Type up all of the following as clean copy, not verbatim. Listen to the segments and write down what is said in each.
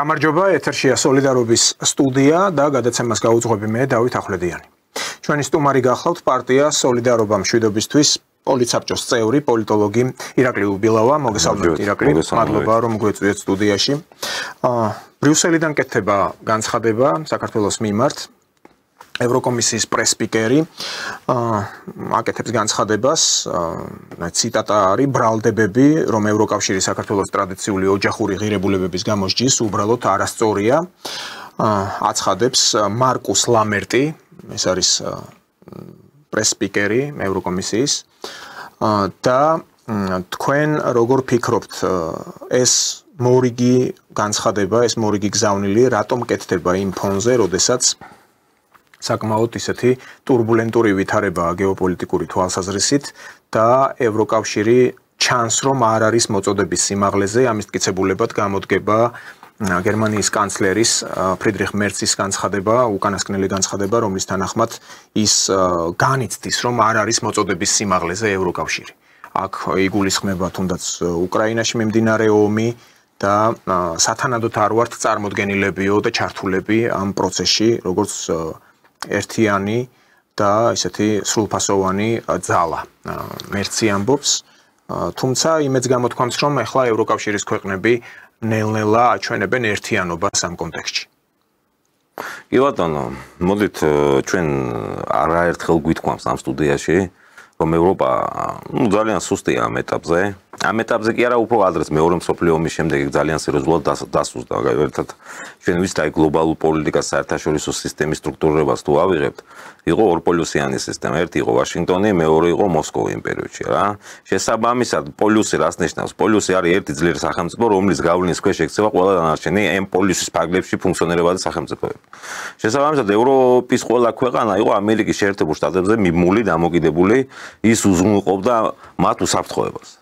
გამარჯობა, ეთერშია სოლიდარობის სტუდია და გადაცემას გაუძღვები მე დავით ახვლედიანი. ჩვენი სტუმარი გახლავთ პარტია სოლიდარობა მშვიდობისთვის პოლიცაბჭოს წევრი პოლიტოლოგი ირაკლი უბილავა. მოგესალმებით ირაკლი, მადლობა რომ გვეწვიეთ სტუდიაში. ბრიუსელიდან კეთდება განცხადება საქართველოს მიმართ. ევროკომისიის პრეს-სპიკერი აკეთებს განცხადებას, ციტატა არის ბრალდებები, რომ ევროკავშირი საქართველოს ტრადიციული ოჯახური ღირებულებების გამოსჯის უბრალოდ არასწორია. აცხადებს მარკუს ლამერტი, ეს არის პრეს-სპიკერი ევროკომისიის და თქვენ როგორ ფიქრობთ, ეს მორიგი განცხადება, ეს მორიგი გზავნილი რატომ კეთდება იმ ფონზე, როდესაც საკმაოდ ისეთი турბულენტური ვითარებაა გეოპოლიტიკური თვალსაზრისით და ევროკავშირი ჩანს რომ არ არის მოწოდების სიმაღლეზე, ამის მტკიცებულებად გამოდგება გერმანიის კანცლერის ფრიდრიხ მერცის განცხადება, უკანასკნელი განცხადება, რომლის თანახმად ის განიცდის, რომ არ არის მოწოდების სიმაღლეზე ევროკავშირი. აქ იგულისხმება თუნდაც უკრაინაში მიმდინარე ომი და სათანადოდ არ ვართ წარმოდგენილებიო და ჩართულები ამ პროცესში, როგორც ერთიანი და ისეთი სრულფასოვანი ძალა. მერცი ამბობს, თუმცა იმეც გამოთქვამს, რომ ახლა ევროკავშირის ქვეყნები ნელ-ნელა აჩვენებენ ერთიანობას ამ კონტექსტში. კი ბატონო, მოდით ჩვენ არაერთხელ გვითქვამს ამ სტუდიაში, რომ ევროპა ძალიან სუსტია ამ ეტაპზე. ამ ეტაპზე კი არა, უფრო ადრეს მეორე მსოფლიო ომის შემდეგ ძალიან სერიოზულად დასუსტდა. ერთად ჩვენ ვიცით, აი გლობალურ პოლიტიკას საერთაშორისო სისტემის სტრუქტურირებას თუ ავიღებთ, იყო ორპოლუსიანი სისტემა. ერთი იყო ვაშინგტონი, მეორე იყო მოსკოვი იმ პერიოდში რა. შესაბამისად, პოლუსი რას ნიშნავს? პოლუსი არის ერთი ძლიერი სახელმწიფო, რომლის გავლენის ქვეშ ექცევა ყველა დანარჩენი ამ პოლუსის ფარგლებში ფუნქციონირებადი სახელმწიფოები. შესაბამისად, ევროპის ყველა ქვეყანა იყო ამერიკის შეერთებულ შტატებზე მიმული, დამოკიდებული, ის უზრუნველყოფდა მათ უსაფრთხოებას.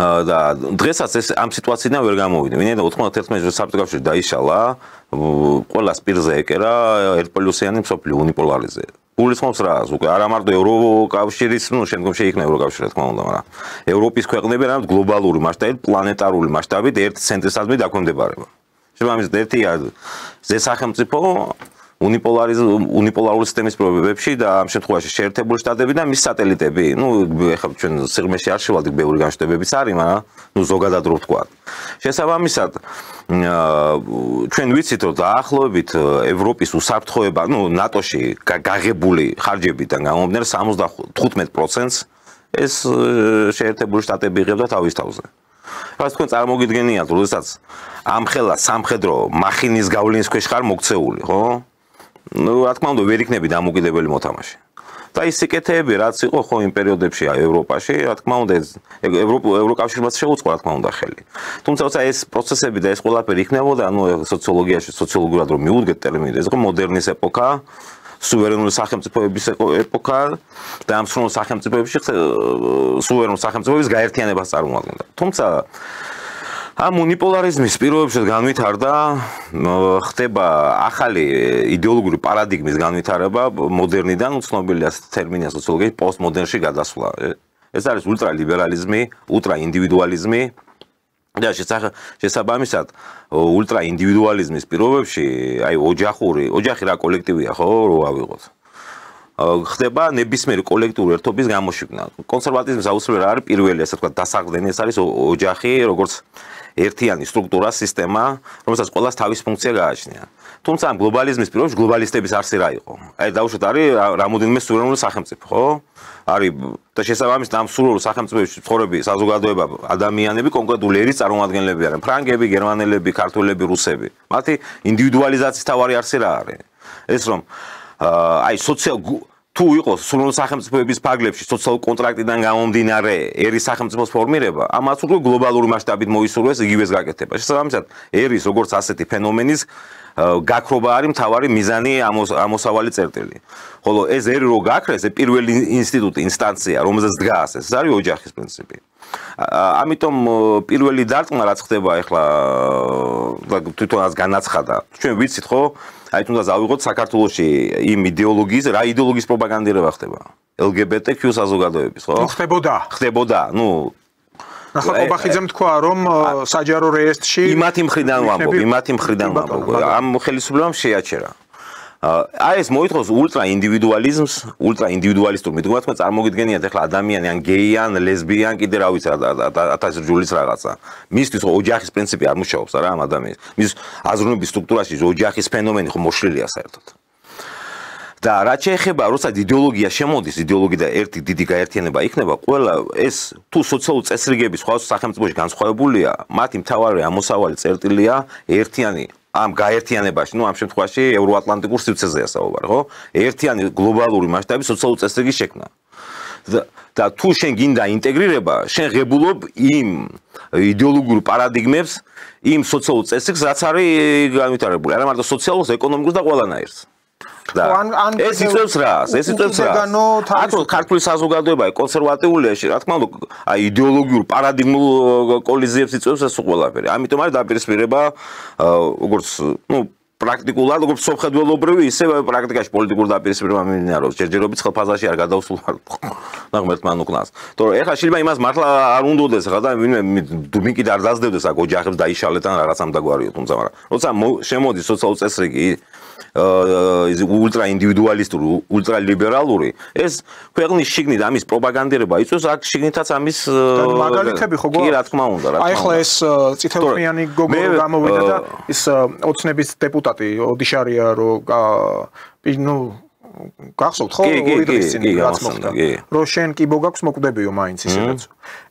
და დღესაც ეს ამ სიტუაციიდან ვერ გამოვიდა. ვინაიდან 91 წელს საბჭოთა კავშირი დაიშალა, ყველა სპირზე ეკერა ერთპოლუსიანი მსოფლიო უნიპოლარიზე. გულისხმობს რას? უკვე არა მარტო ევროკავშირის, შემდგომ შეიქმნა ევროკავშირი, რა თქმა უნდა, მაგრამ ევროპის ქვეყნები რამე გლობალური მასშტაბით, პლანეტარული მასშტაბით ერთი ცენტრისადმი დაქვემდებარება. შემამისად ერთია ზესახელმწიფო უნიპოლარული სისტემის პრობლემებში და ამ შემთხვევაში შეერთებული შტატები და მის სატელიტები. ეხლა ჩვენ სიღრმეში არ შევალდით, ბევრი განშტოებებიც არის, მაგრამ ზოგადად რო ვთქვა. შესაბამისად, ჩვენ ვიცით, რომ დაახლოებით ევროპის უსაფრთხოება, ნატოში გაღებული ხარჯებიდან გამომდინარე 75%-ს ეს შეერთებული შტატები იღებდა თავის თავზე. რაც თქვენ წარმოგიდგენიათ, როდესაც ამხელა სამხედრო მახინის გავლენის ქვეშ ხარ მოქცეული, ხო? რა თქმა უნდა, ვერ იქნები დამოკიდებელი მოთამაშე. და ის სიკეთეები, რაც იყო ხო იმ პერიოდებში ევროპაში, რა თქმა უნდა, ევროკავშირმაც შეუწყო, რა თქმა უნდა, ხელი. თუმცა როცა ეს პროცესები და ეს ყველაფერი იქნებოდა, სოციოლოგიაში, სოციოლოგიურად რომ მიუდგეთ ტერმინი, ეს იყო მოდერნის ეპოქა, სუვერენული სახელმწიფოების ეპოქა და ამ სუვერენულ სახელმწიფოების გაერთიანებას წარმოადგენდა. თუმცა ამ უნიპოლარიზმის პირობებში განვითარდა, ხდება ახალი იდეოლოგიური პარადიგმის განვითარება, მოდერნიდან ცნობილია ტერმინია სოციოლოგიაში პოსტმოდერნში გადასვლა. ეს არის ულტრალიბერალიზმი, ულტრაინდივიდუალიზმი და შესაბამისად ულტრაინდივიდუალიზმის პირობებში, აი ოჯახი რა კოლექტივია, ხო, რო ავიღოთ. ხდება ნებისმიერი კოლექტიური ერთობის გამოშიგნა. კონსერვატიზმის აუცილებლად არის პირველი, ასე ვთქვათ, დასაყრდენი, ეს არის ოჯახი, როგორც ერთიანი სტრუქტურა, სისტემა, რომელსაც ყველას თავის ფუნქცია გააჩნია. თუმცა ამ გლობალიზმის პირობებში გლობალისტების არსი რა იყო? აი დაუშვათ არის რამოდენიმე სუვერენული სახელმწიფო, ხო? არის და შესაბამისად ამ სუვერენულ სახელმწიფოებში ცხოვრები საზოგადოება, ადამიანები კონკრეტული ერის წარმომადგენლები არიან, ფრანგები, გერმანელები, ქართველები, რუსები. მათი ინდივიდუალიზაციის თავარი არსი რა არის? ეს რომ აი თუ იყოს სუვერენული სახელმწიფოების ფარგლებში სოციალური კონტრაქტიდან გამომდინარე ერის სახელმწიფოს ფორმირება, ამას უკვე გლობალური მასშტაბით მოისურვეს იგივეს გაკეთება. შესაბამისად, ერის როგორც ასეთი ფენომენის გაქრობა არის მთავარი მიზანი ამოსავალი წერტილი. ხოლო ეს ერი რო გაქრეს, ეს პირველი ინსტიტუტი, ინსტანცია, რომელზეც დგას, ეს არის ოჯახის პრინციპი. ამიტომ პირველი დარტყმა რაც ხდება ახლა თვითონაც განაცხადა. ჩვენ ვიცით ხო, აი თუნდაც ავიღოთ საქართველოში იმ იდეოლოგიის, რა იდეოლოგიის პროპაგანდირება ხდება? LGBTQ საზოგადოების, ხო? ხდებოდა. ხდებოდა, ახლა ყობახიძემ თქვა რომ საჯარო რეესტრში იმათი მხრიდან ვამბობ ამ ხელისუფლებამ შეაჩერა აი ეს მოითხოვს ულტრა ინდივიდუალიზმს, ულტრა ინდივიდუალისტურ მიდგომას, მაგრამ წარმოგიდგენიათ ახლა ადამიანი ან გეი ან ლესბი ან კიდე რა ვიცი 1000 ჯულის რაღაცა. მისთვის ოჯახის პრინციპი არ მუშაობს არა ამ ადამიანის. მის აზროვნების სტრუქტურაში ოჯახის ფენომენი ხო მოშლილია საერთოდ. და რაც შეეხება, როცა იდეოლოგია შემოდის, იდეოლოგია და ერთი დიდი გაერთიანება იქნება, ყველა ეს თუ სოციალური წესრიგები სხვა სახელმწიფოში განსხვავებულია, მათი მთავარი ამოსავალი წერტილია ერთიანი ამ გაერთიანებაში, ამ შემთხვევაში ევროატლანტიკურ სივრცეზეა საუბარი, ხო? ერთიანი გლობალური მასშტაბის სოციალური წესრიგის შექმნა. და თუ შენ გინდა ინტეგრირება, შენ ღებულობ იმ იდეოლოგიურ პარადიგმებს, იმ სოციალურ წესრიგს, რაც არის განვითარებული, არა მარტო სოციალურს, ეკონომიკურს და ყველანაირს. ეს იწევს რას? აკრო ქართული საზოგადოება კონსერვატიულია, რა თქმა უნდა, აი იდეოლოგიურ პარადიგმულ კოლიზიებს იწევს ეს ყველაფერი. ამიტომ არის დაპირისპირება, როგორც, პრაქტიკულად, როგორც სამხედველობრივი, ისე პრაქტიკაში პოლიტიკურ დაპირისპირება მიმდინარეობს. ჯერჯერობით ხელფასაში არ გადავსულვარ ღმერთმა უკნას. თორე ეხლა შეიძლება იმას მართლა არ უნდოდეს ხა და ვინმე კიდე არ დაძდებდეს აქ ოჯახებს დაიშალეთ ან რაღაც ამდაგვარიო, თუმცა მაგრამ როცა შემოდის სოციალური წესრიგი ულტრა ინდივიდუალისტური, ულტრა ლიბერალური, ეს ქვეყნის შიგნით ამის პროპაგანდირება იწვევს, აქ შიგნითაც ამის მაგალითები ხო გვაქვს? კი, რა თქმა უნდა, რა თქმა უნდა. აი ახლა ეს წითელხმიანი გოგო გამოვიდა და ის ოცნების დეპუტატი ოდიშარია რომ გახსოვთ ხო ორი დღის წინ რაც მოხდა რომ შენ კი ბოგაქვს მოკვდებიო მაინც ისედაც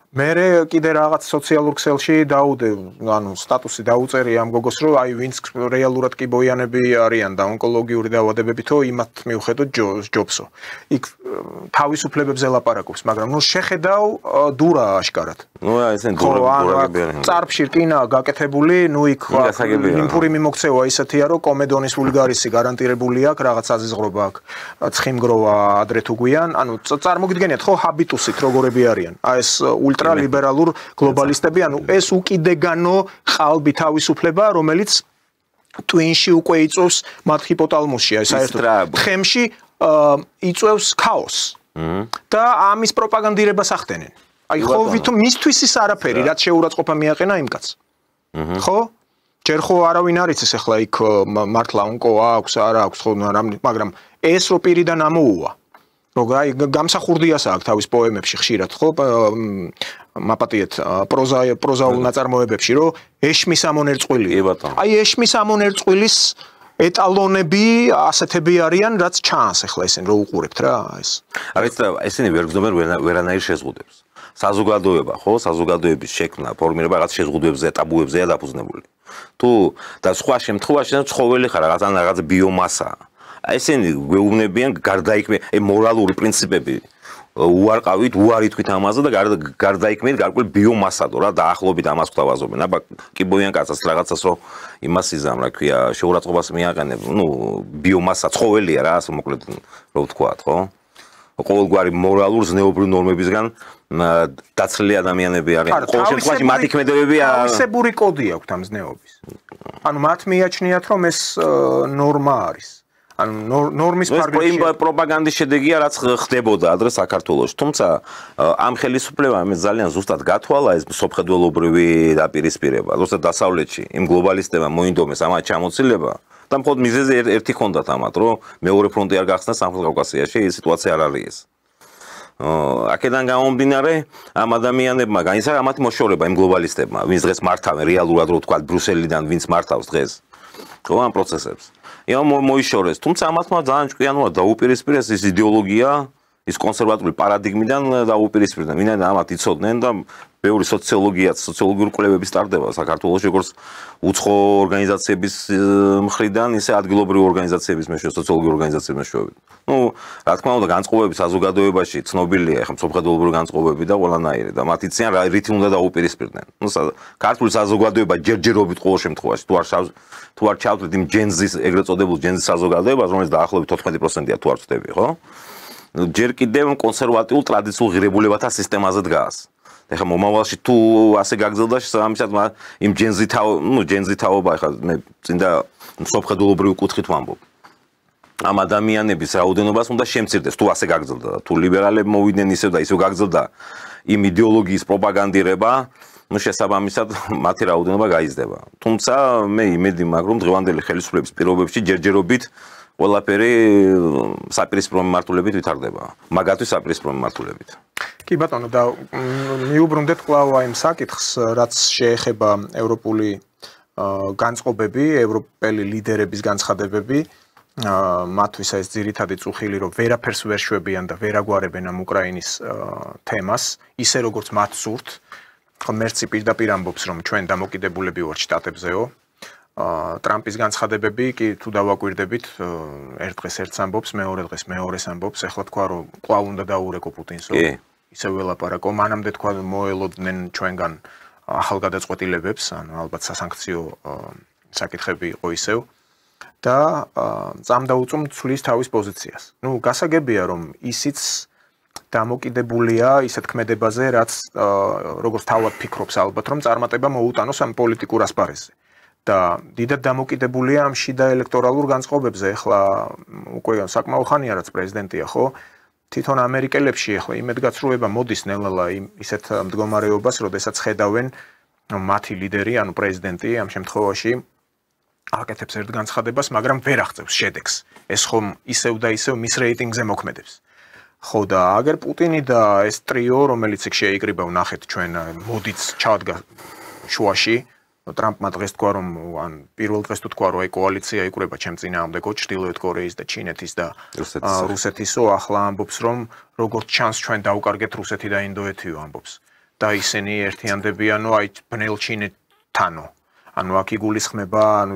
მერე კიდე რაღაც სოციალურ ქსელში დაუდე ანუ სტატუსი დაუწერი ამ გოგოს რომ აი ვინც რეალურად კი ბოიანები არიან და ონკოლოგიური დაავადებებითო იმათ მიუხედოთ ჯობსო იქ თავისუფლებებზე ლაპარაკობს მაგრამ შეხედავ დურა აშკარად ესენ დურაგები წარფში რკინა გაკეთებული იქ იმპური მიმოქცევა ისეთია რომ კომედონის ვულგარისი გარანტირებული აქვს რაღაც აზიზღრობა აქვს ცხიმგროვა ადრე თუ გვიან ანუ წარმოგიდგენიათ ხო ჰაბიტუსით როგორები არიან აი ეს ულტრალიბერალურ გლობალისტები, ანუ ეს უკიდეგანო ყალბი თავისუფლება, რომელიც ტვინში უკვე იწვევს მათ ჰიპოტალმუსში, აი საერთოდ თხემში იწვევს ქაოსს. და ამის პროპაგანდირებას ახდენენ. აი ხო ვითომ მისთვის ის არაფერი, რაც შეურაცხყოფა მიაყენა იმ კაცს. ხო? ჯერ ხო არავინ არ იცის ახლა იქ მართლა ონკო აქვს, არა აქვს ხო, მაგრამ ეს რო პირიდან ამოუვა აი გამსახურდიას აქვს თავის პოემებში ხშირად ხო მაპატიეთ პროზაულ ნაწარმოებებში რომ ეშმის ამონერწყვილია აი ეშმის ამონერწყვილის ეტალონები ასეთები არიან რაც ჩანს ახლა ესენ რო უყურებთ რა ეს არის ესენი ვერ გზნობენ ვერანაირ შეზღუდვებს საზოგადოება ხო საზოგადოების შექმნა ფორმირება რაღაც შეზღუდვებზე ტაბუებზეა დაფუძნებული თუ და სხვა შემთხვევაში ცხოველი ხარ რაღაც ბიომასა ესენი გვეუბნებიან გარდაიქმნიან მორალური პრინციპები უარყავით, უარითქვით ამაზე და გარდაიქმნით გარკვეული ბიომასადო რა დაახლოებით ამას გვთავაზობენ. აბა კი ბოიან კაცას რაღაცას რომ იმას იზამ რა ქვია, შეურაცხყოფას მიაყენებ, ბიომასა ცხოველია რა, ასე მოკლედ რო ვთქვათ, ხო? ყოველგვარი მორალურ ზნეობრივ ნორმებისგან დაცლილი ადამიანები არიან. ყოველ შემთხვევაში მათი ქმედებები თავისებური კოდი აქვთ ამ ზნეობის. ანუ მათ მიაჩნიათ რომ ეს ნორმა არის. ანუ ნორმის ფარგლებში პროპაგანდის შედეგია რაც ხდებოდა ადრე საქართველოში. თუმცა ამ ხელისუფლებამ ძალიან ზუსტად გათვალა ეს სოფხედველობრივი დაპირისპირება. როცა დასავლეთში იმ გლობალისტებმა მოინდომეს ამათ ჩამოცილება და მხოლოდ მიზეზი ერთი ჰქონდათ ამათ, რომ მეორე ფრონტი არ გახსნა სამხრეთ კავკასიაში, ეს სიტუაცია არ არის ეს. აქედან გამომდინარე ამ ადამიანებმა განიცადა ამათი მოშორება იმ გლობალისტებმა, ვინც დღეს მართავენ რეალურად რო ვთქვათ ბრიუსელიდან ვინც მართავს დღეს ამ პროცესებს. მოიშორეს, თუმცა ამათმა ძალიან ჭკვიანურად დაუპირისპირეს ის იდეოლოგია, ის კონსერვატული პარადიგმიდან დაუპირისპირდნენ. ვინაიდან ამათ იცოდნენ და ბევრი სოციოლოგიური კვლევები სტარდება საქართველოში, როგორც უცხო ორგანიზაციების მხრიდან, ისე ადგილობრივი ორგანიზაციების მეშვეობით, სოციოლოგიური ორგანიზაციების მეშვეობით. რა თქმა უნდა, განწყობები საზოგადოებაში ცნობილია, ახლა მსოფლმხედველობრივი განწყობები და ყველანაირი და მათ იციან რა რითი უნდა დაუპირისპირდნენ. ქართული საზოგადოება ჯერჯერობით ყოველ შემთხვევაში თუ არ ჩავთვლით იმ ჯენზის, ეგრეთ წოდებულ ჯენზის საზოგადოებას, რომელიც დაახლოებით 14%-ია თუ არ ვწდები, ხო? ჯერ კიდევ კონსერვატიულ ტრადიციულ ღირებულებათა სისტემაზე დგას. ეხლა მომავალში თუ ასე გაგრძელდა შესაბამისად იმ ჯენზი თაობა ეხლა მე წინდა მსოფლმხედველობრივი კუთხით ვამბობ. ამ ადამიანების რაოდენობას უნდა შემცირდეს თუ ასე გაგრძელდა. თუ ლიბერალები მოვიდნენ ისევ და ისევ გაგრძელდა იმ იდეოლოგიის პროპაგანდირება შესაბამისად მათი რაოდენობა გაიზრდება. თუმცა მე იმედი მაქვს, რომ დღევანდელი ხელისუფლების პირობებში ჯერჯერობით ყველაფერი საპირისპირო მიმართულებით ვითარდება. მაგათთვის საპირისპირო მიმართულებით. კი ბატონო და მიუბრუნდეთ კვლავ იმ საკითხს, რაც შეეხება ევროპული განწყობები, ევროპელი ლიდერების განცხადებები, მათთვის ეს ძირითადი წუხილი, რომ ვერაფერს ვერ შვებიან და ვერ აგვარებენ ამ უკრაინის თემას, ისე როგორც მათ სურთ. ღმერთი პირდაპირ ამბობს, რომ ჩვენ დამოკიდებულები ვართ შტატებზეო. ტრამპის განცხადებები კი თუ დავაკვირდებით, ერთ დღეს ერთს ამბობს, მეორე დღეს მეორეს ამბობს, ეხლა თქვა, რომ კვლავ უნდა დაურეკო პუტინსო. ისევ ველაპარაკო, მანამდე თქვა, მოელოდნენ ჩვენგან ახალგადაწყვეტილებებს, ანუ ალბათ სასანქციო საკითხები იყო ისევ და წამდაუწომ ცვლის თავის პოზიციას. ნუ გასაგებია, რომ ისიც დამოკიდებულია ისეთ ქმედებაზე, რაც როგორც თავად ფიქრობს ალბათ, რომ წარმატება მოუტანოს ამ პოლიტიკურ ასპარეზზე. და დიდად დამოკიდებულია ამ შიდა ელექტორალურ განწყობებზე. ეხლა უკვე საკმაო ხანია რაც პრეზიდენტია, ხო? თვითონ ამერიკელებში ეხლა იმედგაცრუება მოდის ნელ-ნელა ისეთ მდგომარეობას, როდესაც ხედავენ მათი ლიდერი, ანუ პრეზიდენტი ამ შემთხვევაში აკეთებს ერთ განცხადებას, მაგრამ ვერ აღწევს შედეგს. ეს ხომ ისევ და ისევ მის რეიტინგზე მოქმედებს. ხო და აგერ პუტინი და ეს ტრიო, რომელიც იქ შეიკრიბა, ვნახეთ ჩვენ მოდიც ჩადგა შუაში. ტრამპმა დღეს თქვა, რომ ან პირველ დღეს თუ თქვა, რომ აი კოალიცია იკვრება ჩემ წინააღმდეგო ჩრდილოეთ კორეის და ჩინეთის და რუსეთისო, ახლა ამბობს, რომ როგორც ჩანს ჩვენ დავკარგეთ რუსეთი და ინდოეთიო ამბობს. და ისინი ერთიანდებიანო აი ბნელ ჩინეთთანო. ანუ აქ იგულისხმება, ანუ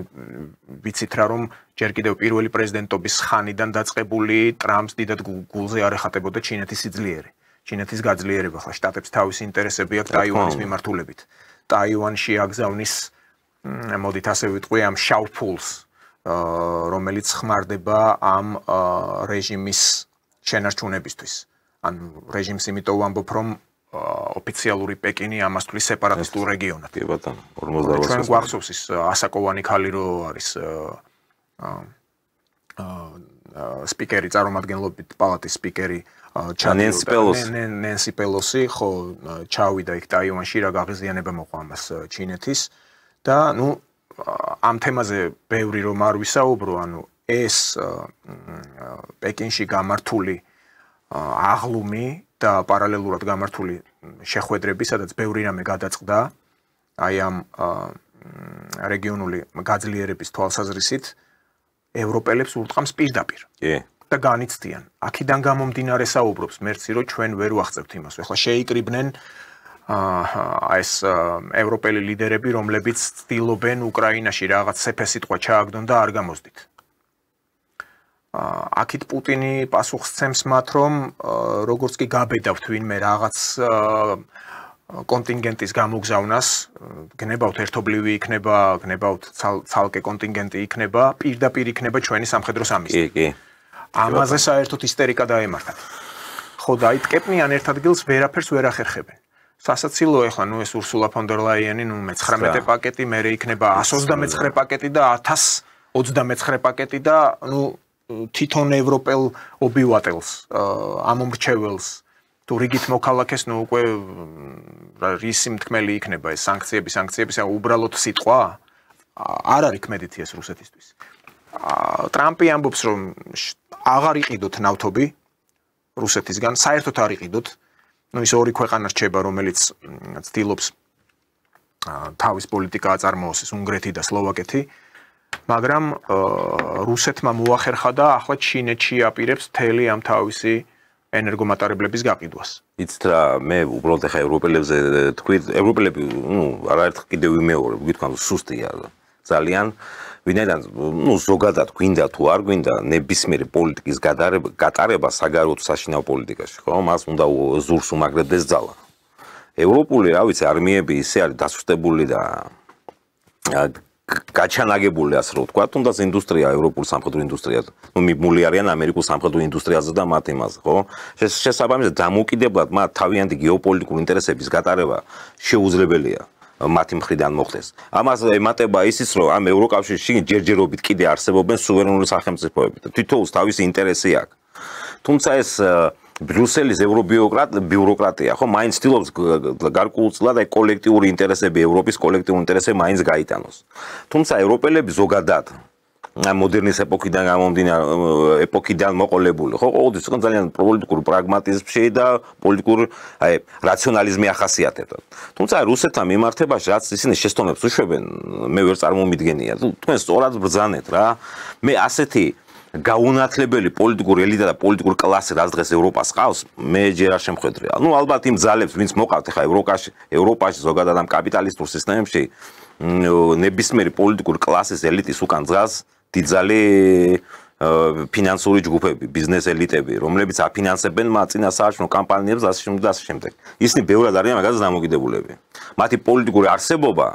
ვიცით რა, რომ ჯერ კიდევ პირველი პრეზიდენტობის ხანიდან დაწყებული ტრამპს დიდად გულზე არ ეხატებოდა ჩინეთის სიძლიერე. ჩინეთის გაძლიერება, ხლა შტატებს თავისი ინტერესები აქვს ტაივანის მიმართულებით. ტაივანში აგზავნის, მოდით ასე ვიტყვი, ამ შავ ფულს, რომელიც ხმარდება ამ რეჟიმის შენარჩუნებისთვის. ანუ რეჟიმს იმიტომ ვამბობ, რომ ოფიციალური პეკინი ამას თვლის სეპარატისტულ რეგიონად. კი ბატონო, 48 ჩვენ გვახსოვს ის ასაკოვანი ქალი რო არის სპიკერი, წარმომადგენლობით პალატის სპიკერი ნენსი პელოსი, ხო, ჩავიდა იქ ტაივანში რა გაღიზიანება მოყვა ამას ჩინეთის და ნუ ამ თემაზე ბევრი რომ არ ვისაუბრო, ანუ ეს პეკინში გამართული აღლუმი და პარალელურად გამართული შეხვედრები, სადაც ბევრი რამე გადაწყდა აი ამ რეგიონული გაძლიერების თვალსაზრისით ევროპელებს ურტყამს პირდაპირ. კი. და განიცდიან. აქედან გამომდინარე საუბრობს მერცი, რომ ჩვენ ვერ ვახცევთ იმას. ეხლა შეიკრიბნენ ეს ევროპელი ლიდერები, რომლებიც ცდილობენ უკრაინაში რაღაც სეფე-სიტყვა ჩააგდონ და არ გამოსდით. აქეთ პუტინი პასუხს ცემს მათ, რომ როგორც კი გაბედავთ ვინმე რაღაც კონტინგენტის გამოგზავნას, გნებავთ ერთობლივი იქნება, გნებავთ ცალკე კონტინგენტი იქნება, პირდაპირ იქნება ჩვენი სამხედრო სამიზნე. კი. ამაზე საერთოდ ისტერიკა დაემართათ. ხო და აი ტკეპნიან ერთ ადგილს ვერაფერს ვერ ახერხებენ. სასაცილო ეხლა ნუ ეს ურსულა ფონ დერ ლაიენი ნუ 19 პაკეტი, მერე იქნება 129 პაკეტი და 1029 პაკეტი და ნუ თვითონ ევროპელ ობივატელს, ამომრჩეველს თუ რიგით მოქალაქეს ნუ უკვე რის იმთქმელი იქნება ეს სანქციების უბრალოდ სიტყვა არ არის კმედითი ეს რუსეთისთვის. ტრამპი ამბობს, რომ აღარ იყიდოთ ნავთობი რუსეთისგან, საერთოდ არ იყიდოთ. ნუ ის ორი ქვეყანა რჩება, რომელიც ცდილობს თავის პოლიტიკა აწარმოოს, უნგრეთი და სლოვაკეთი, მაგრამ რუსეთმა მოახერხა და ახლა ჩინეთში აპირებს მთელი ამ თავისი ენერგომატარებლების გაყიდვას. იცით რა, მე უბრალოდ ახლა ევროპელებზე თქვი, ევროპელები, ნუ არაერთხელ კიდევ ვიმეორებ, გითხრა სუსტია ძალიან. ვინაიდან ნუ ზოგადად გვინდა თუ არ გვინდა ნებისმიერი პოლიტიკის გატარება საგარეო საშინაო პოლიტიკაში, ხო? მას უნდა ზურს უმაგრებდეს ძალა. ევროპული, რა ვიცი, არმიები ისე არის დასუსტებული და გაჩანაგებული, ასე რომ ვთქვა, თუნდაც ინდუსტრია, ევროპული სამხედრო ინდუსტრია, ნუ მიბმული არიან ამერიკულ სამხედრო ინდუსტრიაზე და მათ იმაზე, ხო? შესაბამისად, დამოუკიდებლად მათ თავიანთი გეოპოლიტიკური ინტერესების გატარება შეუძლებელია. მათი მხრიდან მოხდეს. ამას ემატება ისიც, რომ ამ ევროკავშირში ჯერჯერობით კიდე არსებობენ სუვერენული სახელმწიფოები და თითოეულს თავისი ინტერესი აქვს. თუმცა ეს ბრიუსელის ევრობიუროკრატია, ხო, მაინც ცდილობს გარკვეულწილად აი კოლექტიური ინტერესები, ევროპის კოლექტიური ინტერესები მაინც გაიტანოს. თუმცა ევროპელები ზოგადად მოდერნის ეპოქიდან მოყოლებული, ხო, ყოველთვის იყო ძალიან პოლიტიკური პრაგმატიზმში და პოლიტიკური აი რაციონალიზმი ახასიათებდა. თუმცა რუსეთთან მიმართებაში რაც ისინი შეცდომებს უშვებენ, მე ვერ წარმომიდგენია. თქვენ სწორად ბრძანეთ რა. მე ასეთი გაუნათლებელი პოლიტიკური ელიტა და პოლიტიკური კლასი რაც დღეს ევროპას ყავს, მე ჯერ არ შემხედრია. ნუ ალბათ იმ ძალებს, ვინც მოყავთ ახლა ევროპაში ზოგადად ამ კაპიტალისტურ სისტემებში, ნებისმიერი პოლიტიკური კლასის ელიტის უკან დგას დიდძალი ფინანსური ჯგუფები, ბიზნეს ელიტები, რომლებიც აფინანსებენ წინასაარჩევნო კამპანიებს და ასე შემდეგ. ისინი ბევრად არიან მაგაზე დამოკიდებულები. მათი პოლიტიკური არსებობა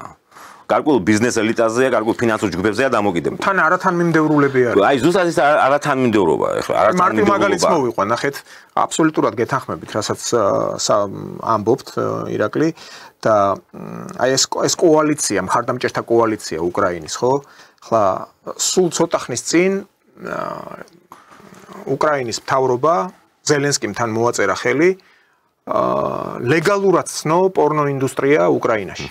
გარკვეულ ბიზნეს ელიტაზეა, გარკვეულ ფინანსურ ჯგუფებზეა დამოკიდებული. თან არათანმიმდევრულები არის. აი ზუსტად ეს არათანმიმდევრობა, ეხლა მარტო მაგალითს მოვიყვა, ნახეთ, აბსოლუტურად გეთანხმებით, რასაც ამბობთ ირაკლი და აი ეს კოალიცია, მხარდამჭერთა კოალიცია უკრაინის, ხო? ხლა სულ ცოტა ხნის წინ უკრაინის მთავრობა ზელენსკიმ თან მოაწერა ხელი ლეგალურად ცნო პორნო ინდუსტრია უკრაინაში.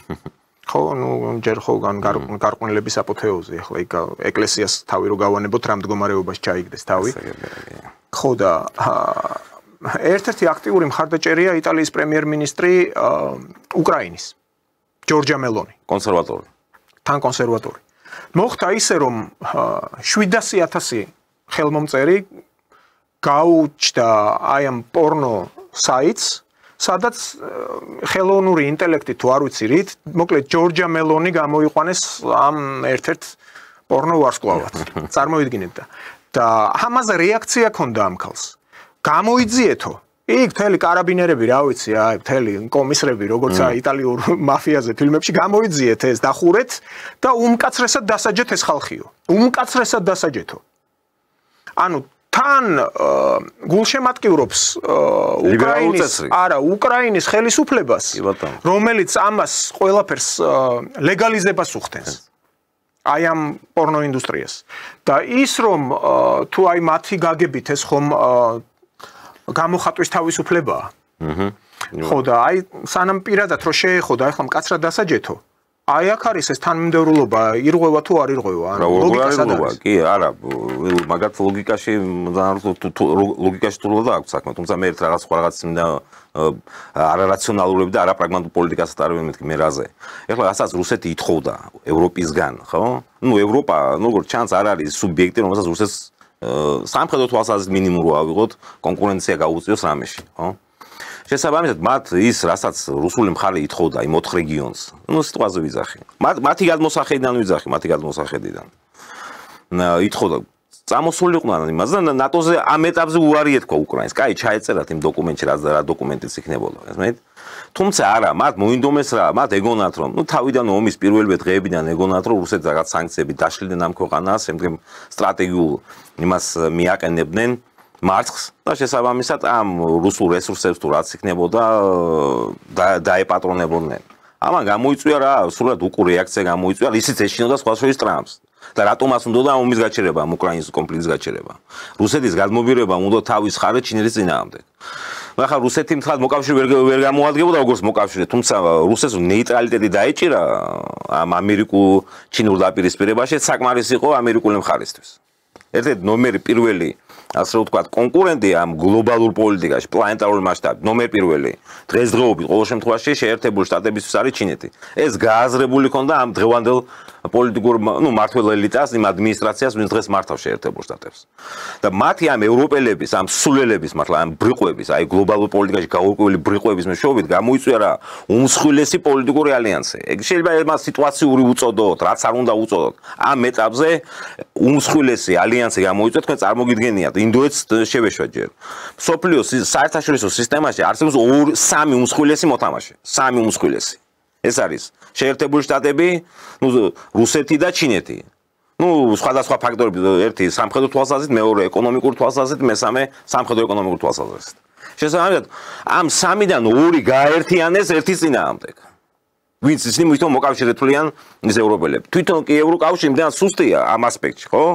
ხო, ნუ ჯერ ხო გარყვნილების აპოთეოზი, ახლა იქ ეკლესიას თავი რო გავანებოთ, რა მდგომარეობაში ჩაიგდეს თავი. ხო და ერთ-ერთი აქტიური მხარდაჭერია იტალიის პრემიერ-მინისტრი უკრაინის, ჯორჯა მელონი, კონსერვატორი. თან კონსერვატორი. მოხდა ისე რომ 700,000 ხელმომწერი გაუჩნდა აი ამ პორნო საიტს, სადაც ხელოვნური ინტელექტი თუ არ ვიცი რით, მოკლედ ჯორჯა მელონი გამოიყვანეს ამ ერთ-ერთ პორნო ვარსკვლავად. წარმოიდგინეთ და ამაზე რეაქცია ქონდა ამ ქალს. გამოიძიეთო. იქ მთელი კარაბინერები, რა ვიცი, აი მთელი კომისრები, როგორც იტალიურ მაფიაზე ფილმებში გამოიძიეთ ეს დახურეთ და უმკაცრესად დასაჯეთ ეს ხალხიო. უმკაცრესად დასაჯეთო. ანუ თან გულშემატკივრობს უკრაინის ხელისუფლებას, რომელიც ამას ყველაფერს ლეგალიზებას უხდენს. აი ამ პორნო ინდუსტრიას. და ის რომ თუ აი მათი გაგებით ეს ხომ გამოხატვის თავისუფლებაა. ხო და აი სანამ პირადად რო შეეხო და ახლა მკაცრად დასაჯეთო. აი აქ არის ეს თანმიმდევრულობა, ირღვევა თუ არ ირღვევა, ანუ ლოგიკას არის. კი, არა, მაგათ ლოგიკაში თულა აქვს საქმე, თუმცა მე ერთ რაღაც მინდა არარაციონალურები და არაპრაგმატულ პოლიტიკასაც არ ვიმეთქი მე რაზე. ეხლა რასაც რუსეთი ითხოვდა ევროპისგან, ხო? ნუ ევროპა, როგორც ჩანს, არ არის სუბიექტი, რომელსაც რუსეთს სამხედრო თვალსაზრისით მინიმუმ რო ავიღოთ, კონკურენცია გაუწიოს რამეში, ხო? შესაბამისად, მათ ის, რასაც რუსული მხარე ითხოვდა იმ 4 რეგიონს, ნუ სიტყვაზე ვიძახი. მათი გადმოსახედიდან ვიძახი, მათი გადმოსახედიდან. ითხოვდა წამოსულიყვნენ იმაზე და ნატოზე ამ ეტაპზე უარი ეთქვა უკრაინას. კაი, ჩაეწერათ იმ დოკუმენტში, რა დოკუმენტიც იქნებოდა, ესმით? თუმცა არა, მათ მოინდომეს რა, მათ ეგონათ რომ, ნუ თავიდან ომის პირველივე დღეებიდან ეგონათ რომ რუსეთს რაღაც სანქციები დაშლიდნენ ამ ქვეყანას, შემდგომ სტრატეგიულ იმას მიაყენებდნენ მარცხს და შესაბამისად ამ რუსულ რესურსებს თუ რაც იქნებოდა დაეპატრონებოდნენ. ამან გამოიწვია რა, სრულად უკუ რეაქცია გამოიწვია, ისიც ეშინოდა სხვა შორის ტრამპს. და რატომაც უნდა ომის გაჩერება, უკრაინის კონფლიქტის გაჩერება. რუსეთის გადმობირება უნდა თავის ხარეთ ჩინეთის წინააღმდეგ. ახლა რუსეთი მთლად მოკავშირე ვერ გამოადგენდა როგორც მოკავშირე, თუმცა რუსეთს ნეიტრალიტეტი დაეჭირა ამ ამერიკულ-ჩინურ დაპირისპირებაში, საკმარისი იყო ამერიკული მხარისთვის. ერთ-ერთი ნომერი პირველი ასე ვთქვათ, კონკურენტი ამ გლობალურ პოლიტიკაში, პლანეტარული მასშტაბით, ნომერ პირველი, დღესდღეობით ყოველ შემთხვევაში შეერთებული შტატებისთვის არის ჩინეთი. ეს გააზრებული ქონდა ამ დღევანდელ პოლიტიკურ, მმართველ ელიტას, იმ ადმინისტრაციას, ვინც დღეს მართავს შეერთებულ შტატებს. და მათი ამ ევროპელების, ამ სულელების, მართლა ამ ბრიყვების, აი გლობალურ პოლიტიკაში გაურკვეველი ბრიყვების მეშვეობით გამოიწვია რა, უმსხვილესი პოლიტიკური ალიანსი. ეგ შეიძლება მას სიტუაციური უწოდოთ, რაც არ უნდა უწოდოთ. ამ ეტაპზე უმსხვილესი ალიანსი გამოიწვია, თქვენ წარმოგიდგენიათ, ინდოეთს შევეშვა ჯერ. მსოფლიოს საერთაშორისო სისტემაში არსებობს 3 უმსხვილესი მოთამაშე, 3 უმსხვილესი. ეს არის შეერთებული შტატები, რუსეთი და ჩინეთი. სხვადასხვა ფაქტორები, ერთი სამხედრო თვალსაზრისით, მეორე ეკონომიკური თვალსაზრისით, მესამე სამხედრო ეკონომიკური თვალსაზრისით. შესაბამისად, ამ 3-დან 2 გააერთიანეს ერთის წინააღმდეგ. ვინც ისინი მითო მოკავშირეთულიან ის ევროპელები. თვითონ კი ევროკავშირი იმდენად სუსტია ამ ასპექტში, ხო?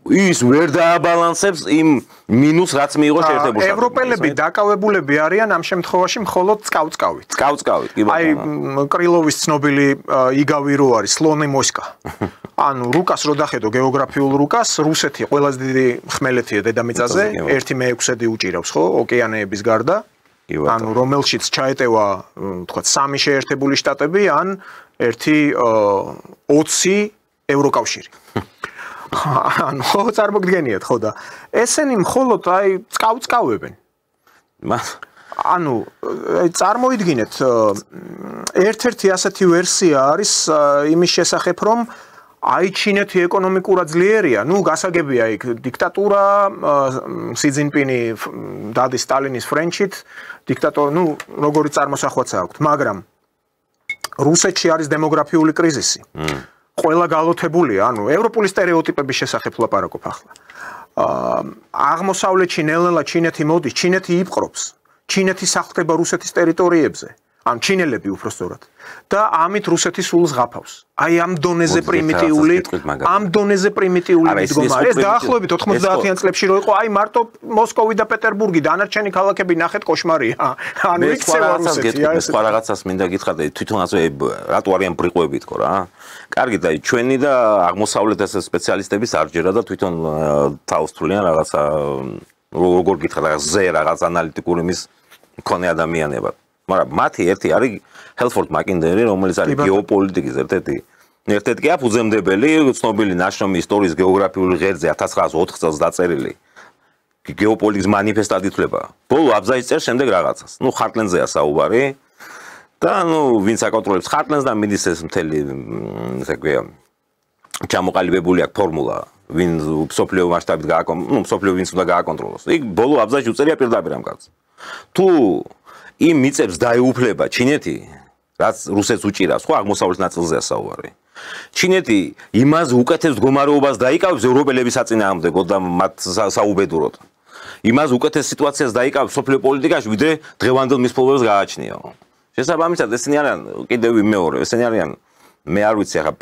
ის ვერ დააბალანსებს იმ მინუს რაც მიიღო შეერთებული შტატები. ევროპელები დაკავებულები არიან ამ შემთხვევაში მხოლოდ წკავწკავით. წკავწკავით, კი ბატონო. აი კრილოვის ცნობილი იგავი რო არის სლონე მოსკა. ანუ რუკას რო დახედო გეოგრაფიულ რუკას, რუსეთი ყველაზე დიდი ხმელეთია დედამიწაზე, 1/6 უჭირავს, ხო, ოკეანეების გარდა. ანუ რომელშიც ჩაეტევა, თქვა, 3 შეერთებული შტატები ან 20 ევროკავშირი. ანუ წარმოგიდგენიათ ხო და ესენი მხოლოდ აი წკავწკავებენ. ანუ წარმოიდგინეთ ერთ-ერთი ასეთი ვერსია არის იმის შესახებ რომ აი ჩინეთი ეკონომიკურად ძლიერია, ნუ გასაგებია იქ დიქტატურა, სი ძინპინი დადის სტალინის ფრენჩით, დიქტატორი, ნუ როგორი წარმოსახვაც აქვს, მაგრამ რუსეთში არის დემოგრაფიული კრიზისი. ყველა გალოთებულია, ანუ ევროპული სტერეოტიპების შესახებ ვლაპარაკობ ახლა. აღმოსავლეთში ნელ-ნელა ჩინეთი მოდის, ჩინეთი იპყრობს. ჩინეთი სახლდება რუსეთის ტერიტორიებზე, ან ჩინელები უпростоრად. და ამით რუსეთი სულს ღაფავს. აი ამ დონეზე პრიმიტიული მიდგომა. ეს დაახლოებით 90-იან წლებში რო იყო, აი მარტო მოსკოვი და პეტერბურგი, დანარჩენი ქალაქები ნახეთ კოშმარია. ანუ იქცევა რუსეთი. ეს სხვა რაღაცას მინდა გითხრათ, თვითონაც რატო არიან ბრიყვები თქო რა. კარგი და ჩვენი და აღმოსავლეთის სპეციალისტების არჯერა და თვითონ თავს თვლიან რაღაცა როგორ გითხრათ რაღაცა რაღაც ანალიტიკური მის მქონე ადამიანებად. მაგრამ მათი ერთი არის ჰელფორდ მაკინდერი, რომელიც არის გეოპოლიტიკის ერთ-ერთი ფუძემდებელი, ცნობილი ნაშრომი ისტორიის გეოგრაფიული ღერძზე 1904 წელს დაწერილი გეოპოლიტიკის მანიფესტად ითვლება. ბოლო აბზაცი წერს შემდეგ რაღაცას. ნუ ხარტლენზეა საუბარი. და ნუ ვინც აკონტროლებს ხარტლენს და მიდის ეს მთელი ესე ქვია ჩამოყალიბებული აქვს ფორმულა ვინ სოფლიო მასშტაბით ნუ სოფლიო ვინც უნდა გააკონტროლოს. იქ ბოლო აბზაცი უწერია პირდაპირ ამ კაცს. თუ იმ მიწებს დაეუფლება ჩინეთი, რაც რუსეთს უჭირავს, ხო აღმოსავლეთ ნაწილზეა საუბარი. ჩინეთი იმას უკეთეს მდგომარეობას დაიკავებს ევროპელების საწინააღმდეგოდ და მათ საუბედუროდ. იმას უკეთეს სიტუაციას დაიკავებს სოფლიო პოლიტიკაში, ვიდრე დღევანდელ მის ფლობელს გააჩნია. შესაბამისად ესენი არიან კიდევ მეორე, ესენი არიან მე არ ვიცი ახლა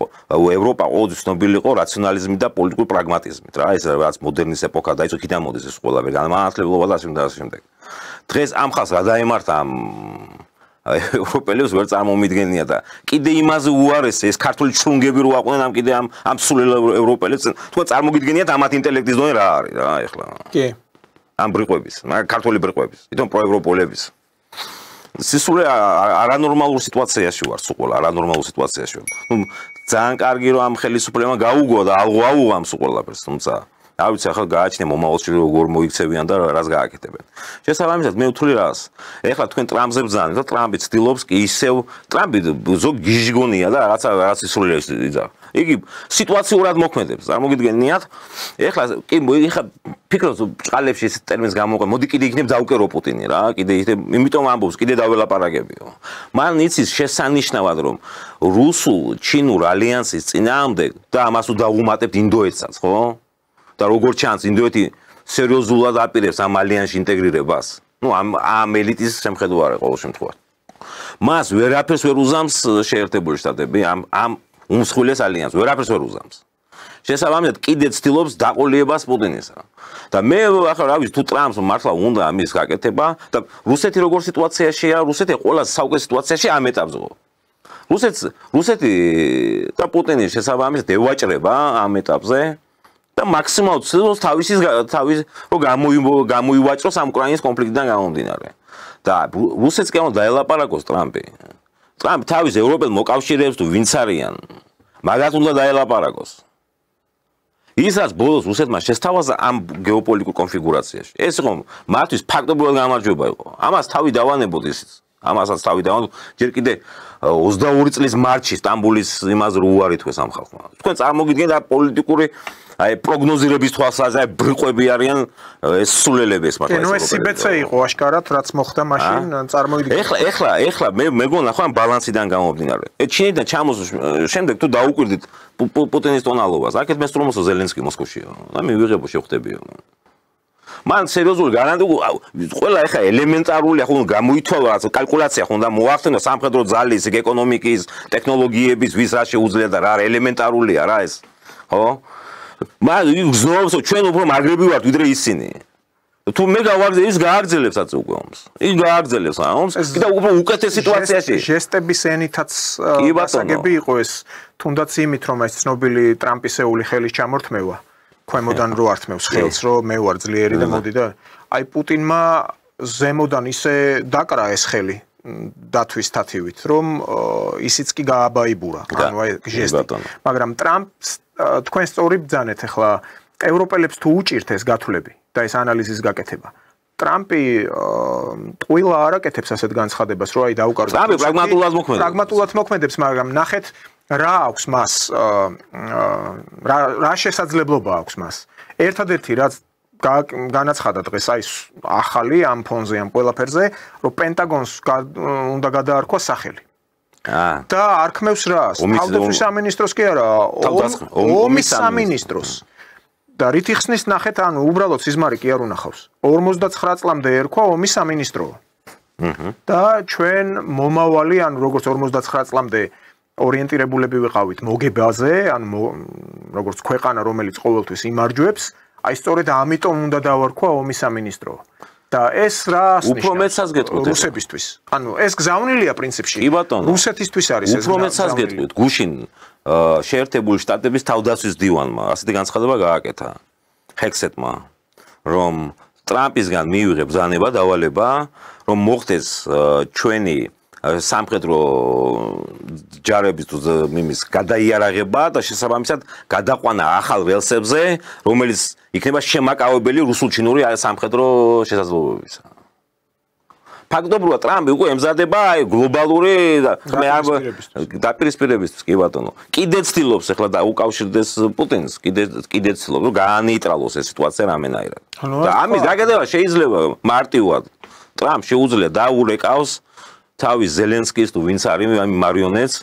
ევროპა ყოველთვის ცნობილი იყო რაციონალიზმით და პოლიტიკურ პრაგმატიზმით რა, ეს რაც მოდერნის ეპოქა დაიწყო, იქიდან მოდის ეს ყველაფერი, განმანათლებლობა და ასე შემდეგ. დღეს ამ ხალხს რა დაემართა ამ ევროპელებს ვერ წარმომიდგენია და კიდე იმაზე უარესია ეს ქართული ჩრუნგები რო აყვნენ ამ კიდე ამ სულ ევროპელებს, თქვა წარმოგიდგენიათ ამათ ინტელექტის დონე რა არის რა ეხლა. კი. ამ ბრიყვების, მაგრამ ქართული ბრიყვების, თვითონ პროევროპელების. სისულე არანორმალურ სიტუაციაში ვარ, სულ ყველა არანორმალურ სიტუაციაში ვარ. ნუ ძალიან კარგი რომ ამ ხელისუფლებამ გაუგო და აუღო ამ სულ ყველაფერს, თუმცა არ ვიცი ახლა გააჩნია მომავალში როგორ მოიქცევიან და რას გააკეთებენ. შესაბამისად მე ვთვლი რას. ეხლა თქვენ ტრამპზე ბრძანეთ და ტრამპი ცდილობს კი ისევ ტრამპი ზოგ გიჟგონია და რაღაც ისულელებს იძახ. იგი სიტუაციურად მოქმედებს, წარმოგიდგენიათ? ეხლა კი ეხლა ფიქრობ ბჭყალებში ეს ტერმინს გამოყენ, მოდი კიდე იქნებ დაუკერო პუტინი რა, კიდე იმიტომ ამბობს, კიდე დაველაპარაკებიო. მან იცის შესანიშნავად რომ რუსულ-ჩინურ ალიანსის წინააღმდეგ და ამას დაუმატებთ ინდოეთსაც, ხო? და როგორც ჩანს ინდოეთი სერიოზულად აპირებს ამ ალიანსში ინტეგრირებას. ნუ ამ ელიტის შემხედვარი ყოველ შემთხვევაში. მას ვერაფერს ვერ უზამს შეერთებული შტატები ამ უმსხვილეს ალიანსს, ვერაფერს ვერ უზამს. შესაბამისად კიდე ცდილობს დაყოლიებას პუტინისა. და მე ახლა რა ვიცი თუ ტრამპს მართლა უნდა ამის გაკეთება და რუსეთი როგორ სიტუაციაშია, რუსეთი ყველა საუკეთესო სიტუაციაში ამ ეტაპზეო. რუსეთი და პუტინი შესაბამისად ევაჭრება ამ ეტაპზე. და მაქსიმალურად ცდილობს თავის რომ გამოივაჭროს ამ უკრაინის კონფლიქტიდან გამომდინარე. და რუსეთს კი უნდა დაელაპარაკოს ტრამპი. ტრამპი თავის ევროპელ მოკავშირეებს თუ ვინც არიან, მაგათ უნდა დაელაპარაკოს. ის რაც ბოლოს რუსეთმა შესთავაზა ამ გეოპოლიტიკურ კონფიგურაციაში. ეს იყო მათთვის ფაქტობრივად გამარჯვება იყო. ამას თავი დავანებოთ ისიც. ამასაც თავი დავანებოთ. ჯერ კიდე 22 წლის მარტში სტამბოლის იმაზე რო უარი თქვეს ამ ხალხმა. თქვენ წარმოგიდგენთ პოლიტიკური აი პროგნოზირების თვალსაზრისით აი ბრიყვები არიან ეს სულელები ეს მართლა. ეს სიბეცე იყო აშკარად რაც მოხდა მაშინ წარმოიდგინე. ეხლა მე მეგონა ხო ამ ბალანსიდან გამომდინარე. ჩინეთიდან ჩამოსვლის შემდეგ თუ დაუკვირდით პუტინის ტონალობას, აქეთ მე სტრომოსო ზელენსკი მოსკოვშია. და მივიღებო შევხვდებიო. მან სერიოზული გარანტია ყველა ეხა ელემენტარული ახლა გამოითვალა რაც კალკულაცია ხონდა მოახდინო სამხედრო ძალის, ეკონომიკის, ტექნოლოგიების ვის რა შეუძლია და რა ელემენტარულია რა ეს. ხო? მაგრამ გზნობს ჩვენ უფრო მაგრები ვართ ვიდრე ისინი. თუ მე გავაგზავნე ის გააგრძელებსაც უკვე ომს. ის გააგრძელებს ომს. კიდევ უფრო უკეთეს სიტუაციაში. ჟესტების ენითაც გასაგები იყო ეს, თუნდაც იმით რომ ეს ცნობილი ტრამპისეული ხელის ჩამორთმევა ქვემოდან რო ართმევს ხელს, რომ მე ვარ ძლიერი და მოდი და აი პუტინმა ზემოდან ისე დაკრა ეს ხელი დათვის თათივით, რომ ისიც კი გააბაიბურა, ანუ აი ჟესტი. მაგრამ ტრამპს თქვენ სწორი ბძანეთ ახლა ევროპელებს თუ უჭირთ ეს გათვლები და ეს ანალიზის გაკეთება. ტრამპი ტყუილა არ აკეთებს ასეთ განცხადებას, რომ აი დაუკარგოთ. ტრამპი პრაგმატულად მოქმედებს, მაგრამ ნახეთ რა აქვს მას, რა შესაძლებლობა აქვს მას. ერთადერთი რაც განაცხადა დღეს აი ახალი ამ ფონზე, ამ ყველაფერზე, რომ პენტაგონს უნდა გადაარქვა სახელი. და არქმევს რას? თავდაცვის სამინისტროს კი არა, ომის სამინისტროს. და რით იხსნის ნახეთ, ანუ უბრალოდ სიზმარი კი არ უნახავს. 59 წლამდე ერქვა ომის სამინისტრო. და ჩვენ მომავალი, ანუ როგორც 59 წლამდე ორიენტირებულები ვიყავით მოგებაზე, ანუ როგორც ქვეყანა, რომელიც ყოველთვის იმარჯვებს, აი სწორედ ამიტომ უნდა დავარქვა ომის სამინისტრო. და ეს რას ნიშნავს? უფრო მეცას გეტყვით რუსებისთვის. ანუ ეს გზავნილია პრინციპში. რუსეთისთვის არის ეს. უფრო მეცას გეტყვით. გუშინ შეერთებული შტატების თავდაცვის დივანმა ასეთი განცხადება გააკეთა ჰექსეტმა, რომ ტრამპისგან მიიღებ ბრძანება, დავალება, რომ მოხდეს ჩვენი სამხედრო ჯარების თუ იმის გადაიარაღება და შესაბამისად გადაყვანა ახალ რელსებზე, რომელიც იქნება შემაკავებელი რუსულ-ჩინური სამხედრო შესაძლებლობებისა. ფაქტობრივად ტრამპი უკვე ემზადება აი გლობალური დაპირისპირებისთვის, კი ბატონო. კიდე ცდილობს ახლა და უკავშირდეს პუტინს, კიდე ცდილობს რომ გაანეიტრალოს ეს სიტუაცია რამენაირად. და ამის გაკეთება შეიძლება მარტივად ტრამპ შეუძლია დაურეკავს თავის ზელენსკის თუ ვინც არის მარიონეტს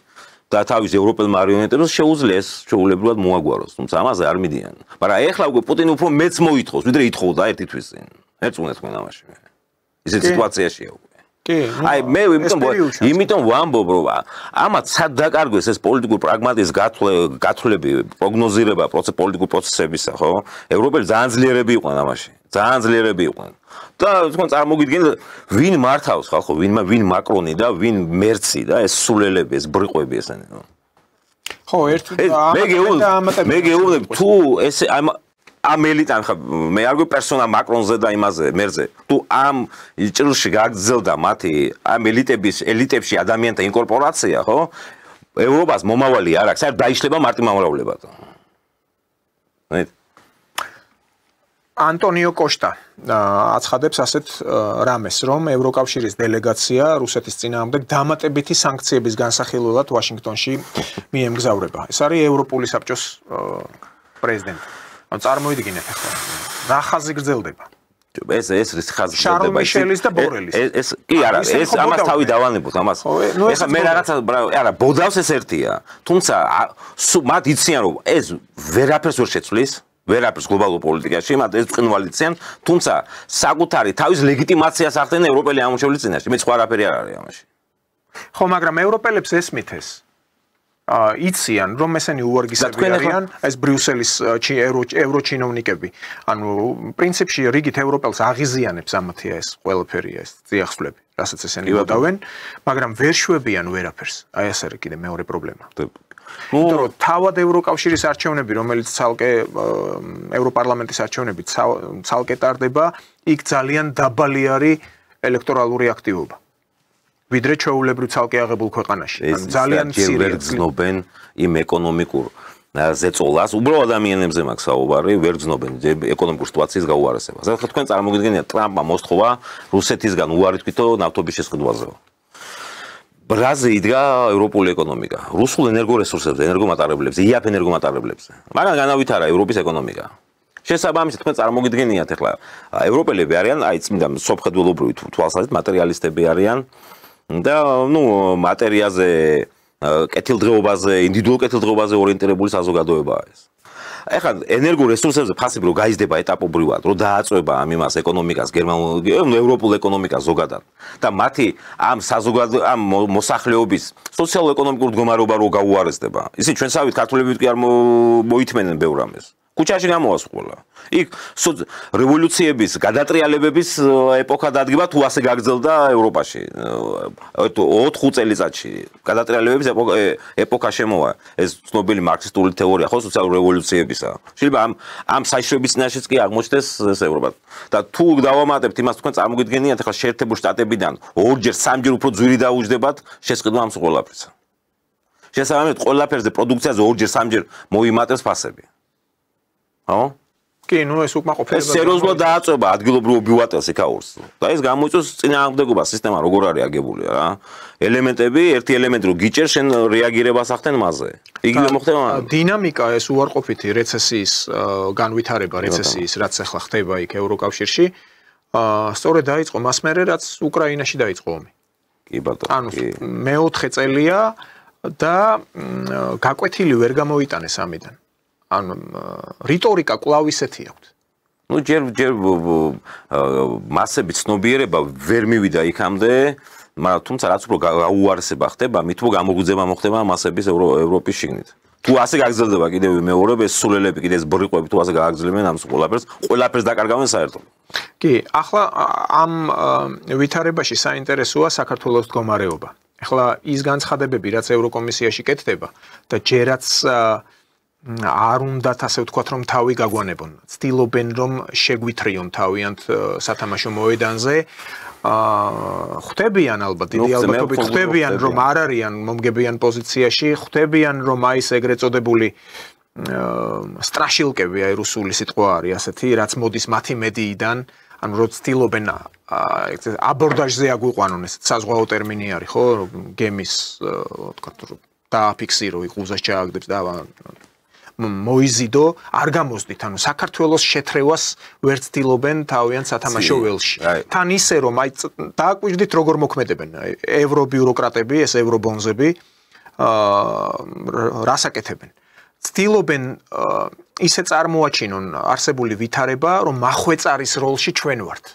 და თავის ევროპელ მარიონეტებს შეუძლია ეს შეუულებრივად მოაგვაროს, თუმცა ამაზე არ მიდიან. მაგრამ ეხლა უკვე პუტინი უფრო მეც მოითხოვს, ვიდრე ითხოვდა ერთი თვის წინ. ერწმუნეთ თქვენ ამაში. ისეთ სიტუაციაშია უკვე. კი, აი მე იმიტომ ვამბობ, რომ ამათ სად დაკარგვეს ეს პოლიტიკურ პრაგმატიზმის გათვლები, პროგნოზირება პოლიტიკურ პროცესებისა, ხო? ევროპელი ძალიან ძლიერები იყვნენ ამაში. ძალიან ძლიერები იყვნენ. და თქვენ წარმოგიდგენთ, ვინ მართავს ხალხო, ვინ მაკრონი და ვინ მერცი და ეს სულელები, ეს ბრიყვები ესენი. ხო, ერთი მე გეუბნები თუ ეს ამ ელიტამ ხა მე არ გვი პერსონა მაკრონზე და იმაზე მერზე თუ ამ ჭრილში გაგრძელდა მათი ამ ელიტებში ადამიანთა ინკორპორაცია ხო ევროპას მომავალი არ აქვს არ დაიშლება მარტი მომავლებად ანტონიო კოშტა აცხადებს ასეთ რამეს რომ ევროკავშირის დელეგაცია რუსეთის წინააღმდეგ დამატებითი სანქციების განსახილველად ვაშინგტონში მიემგზავრება ეს არის ევროპული საბჭოს პრეზიდენტი ან წარმოიდგინეთ ახლა რა ხაზი გრძელდება ეს რის ხაზი შარლ მიშელის და ბორელის ეს კი არა ეს ამას თავი დავანებოთ ამას ეხლა მე რაღაცა არა ბოდავს ეს ერთია თუმცა მათ იციან რომ ეს ვერაფერს ვერ შეცვლის ვერაფერს გლობალურ პოლიტიკაში მათ ეს წინვალი იციან თუმცა საკუთარი თავის ლეგიტიმაციას ახდენენ ევროპელი ამომრჩევლის წინაშე მე სხვა არაფერი არ არის ამაში ხო მაგრამ ევროპელებს ესმით ეს იციან რომ ესენი უვარგისები არიან ეს ბრიუსელის ევროჩინოვნიკები ანუ პრინციპში რიგით ევროპელს აღიზიანებს ამათი ეს ყველაფერი ეს ძიახსვლები რასაც ესენი მოდავენ მაგრამ ვერ შვებიან ვერაფერს აი ეს არის კიდე მეორე პრობლემა იმიტომ რომ თავად ევროკავშირის არჩევნები რომელიც ცალკე ევროპარლამენტის არჩევნები ცალკე ტარდება იქ ძალიან დაბალი არის ელექტორალური აქტივობა ვიდრე ჩვეულებრივ ცალკე აღებულ ქვეყანაში. ან ძალიან მცირე გზნობენ იმ ეკონომიკურ ზეწოლას, უბრალოდ ადამიანებზე მაქვს საუბარი, ვერ გზნობენ ეკონომიკურ სიტუაციის გაუარესებას. ახლა თქვენ წარმოგიდგენთ ტრამპმა მოსთხოვა რუსეთისგან უარი თვითო ნავთობის შესყიდვაზე. ბრაზე იდგა ევროპული ეკონომიკა, რუსულ ენერგორესურსებზე, ენერგომატარებლებზე, იაფ ენერგომატარებლებზე. მაგრამ განავითარა ევროპის ეკონომიკა. შესაბამისად თქვენ წარმოგიდგენიათ ახლა ევროპელები არიან, აი წმინდა სოფხედველობრივი თვალსაზრისით მატერიალისტები არიან. და ნუ მატერიაზე, კეთილდღეობაზე, ინდივიდუალურ კეთილდღეობაზე ორიენტირებული საზოგადოებაა ეს. ეხლა ენერგორესურსებზე ფასები რო გაიზრდება ეტაპობრივად, რო დააწვება ამ იმას ეკონომიკას, ევროპულ ეკონომიკას ზოგადად და მათი ამ ამ მოსახლეობის სოციალურ-ეკონომიკურ მდგომარეობა რო გაუარესდება. ისინი ჩვენსავით ქართველები კი არ მოითმენენ ბევრ ამას. ქუჩაში გამოვას ყველა. იქ რევოლუციების, გადატრიალებების ეპოქა დადგება თუ ასე გაგრძელდა ევროპაში. 4-5 წელიწადში გადატრიალებების ეპოქა შემოვა. ეს ცნობილი მარქსისტული თეორია ხო სოციალური რევოლუციებისა. შეიძლება ამ საერთაშორისო წინაშეც კი აღმოჩნდეს ეს ევროპა. და თუ დავამატებთ იმას თქვენ წარმოგიდგენიათ ახლა შეერთებულ შტატებიდან 2-ჯერ 3-ჯერ უფრო ძვირი დაუჯდებათ შესყიდვა ამ ყველაფერს. შესაბამისად ყველაფერზე პროდუქციაზე 2-ჯერ 3-ჯერ მოიმატებს ფასები. ხო? კი, ნუ ეს უკმაყოფილება. ეს სერიოზულად დააწובה ადგილობრივ ობიუატელს იქაურს. და ეს გამოიწვევს წინააღმდეგობა სისტემა როგორ არის აგებული რა. ელემენტები, ერთი ელემენტი რო გიჭერ, შენ რეაგირებას ახდენ მასზე. იგივე მოხდება. დინამიკა ეს უარყოფითი რეცესიის განვითარება, რეცესიის, რაც ახლა ხდება იქ ევროკავშირში, სწორედ დაიწყო მას მერე, რაც უკრაინაში დაიწყო ომი. კი ბატონო. ანუ მეოთხე წელია და გაკვეთილი ვერ გამოიტანეს ამიდან. ანუ რიტორიკა კვლავ ისეთი აქვს. ნუ ჯერ მასები ცნობიერება ვერ მივიდა იქამდე, მაგრამ თუმცა რაც უფრო გაუარესება ხდება, მით უფრო გამოგვიძება მოხდება მასების ევროპის შიგნით. თუ ასე გაგრძელდება კიდევ მეორე ეს სულელები, კიდე ეს ბრიყვები თუ ასე გააგრძელებენ ამ ყველაფერს დაკარგავენ საერთოდ. კი, ახლა ამ ვითარებაში საინტერესოა საქართველოს მდგომარეობა. ახლა ის განცხადებები, რაც ევროკომისიაში კეთდება და ჯერაც არ უნდათ ასე ვთქვათ რომ თავი გაგვანებონ. ცდილობენ რომ შეგვithრიონ თავიანთ სათამაშო მოედანზე. ხვდებიან ალბათ დიდი ალბათობით ხვდებიან რომ არ არიან მომგებიან პოზიციაში, ხვდებიან რომ აი ეს ეგრეთ წოდებული სტრაშილკები აი რუსული სიტყვა არის ასეთი, რაც მოდის მათი მედიიდან, ანუ რო ცდილობენ აბორდაჟზე აგვიყვანონ ეს საზღვაო ტერმინი არის ხო, გემის ვთქვათ რომ დააფიქსირო იყუზას ჩააგდებს და მოიზიდო, არ გამოსდით, ანუ საქართველოს შეთრევას ვერ ცდილობენ თავიანთ სათამაშო ველში. თან ისე რომ აი დააკვირდით როგორ მოქმედებენ ევრობიუროკრატები, ეს ევრობონზები, რას აკეთებენ. ცდილობენ ისე წარმოაჩინონ არსებული ვითარება, რომ მახვეწარის როლში ჩვენ ვართ.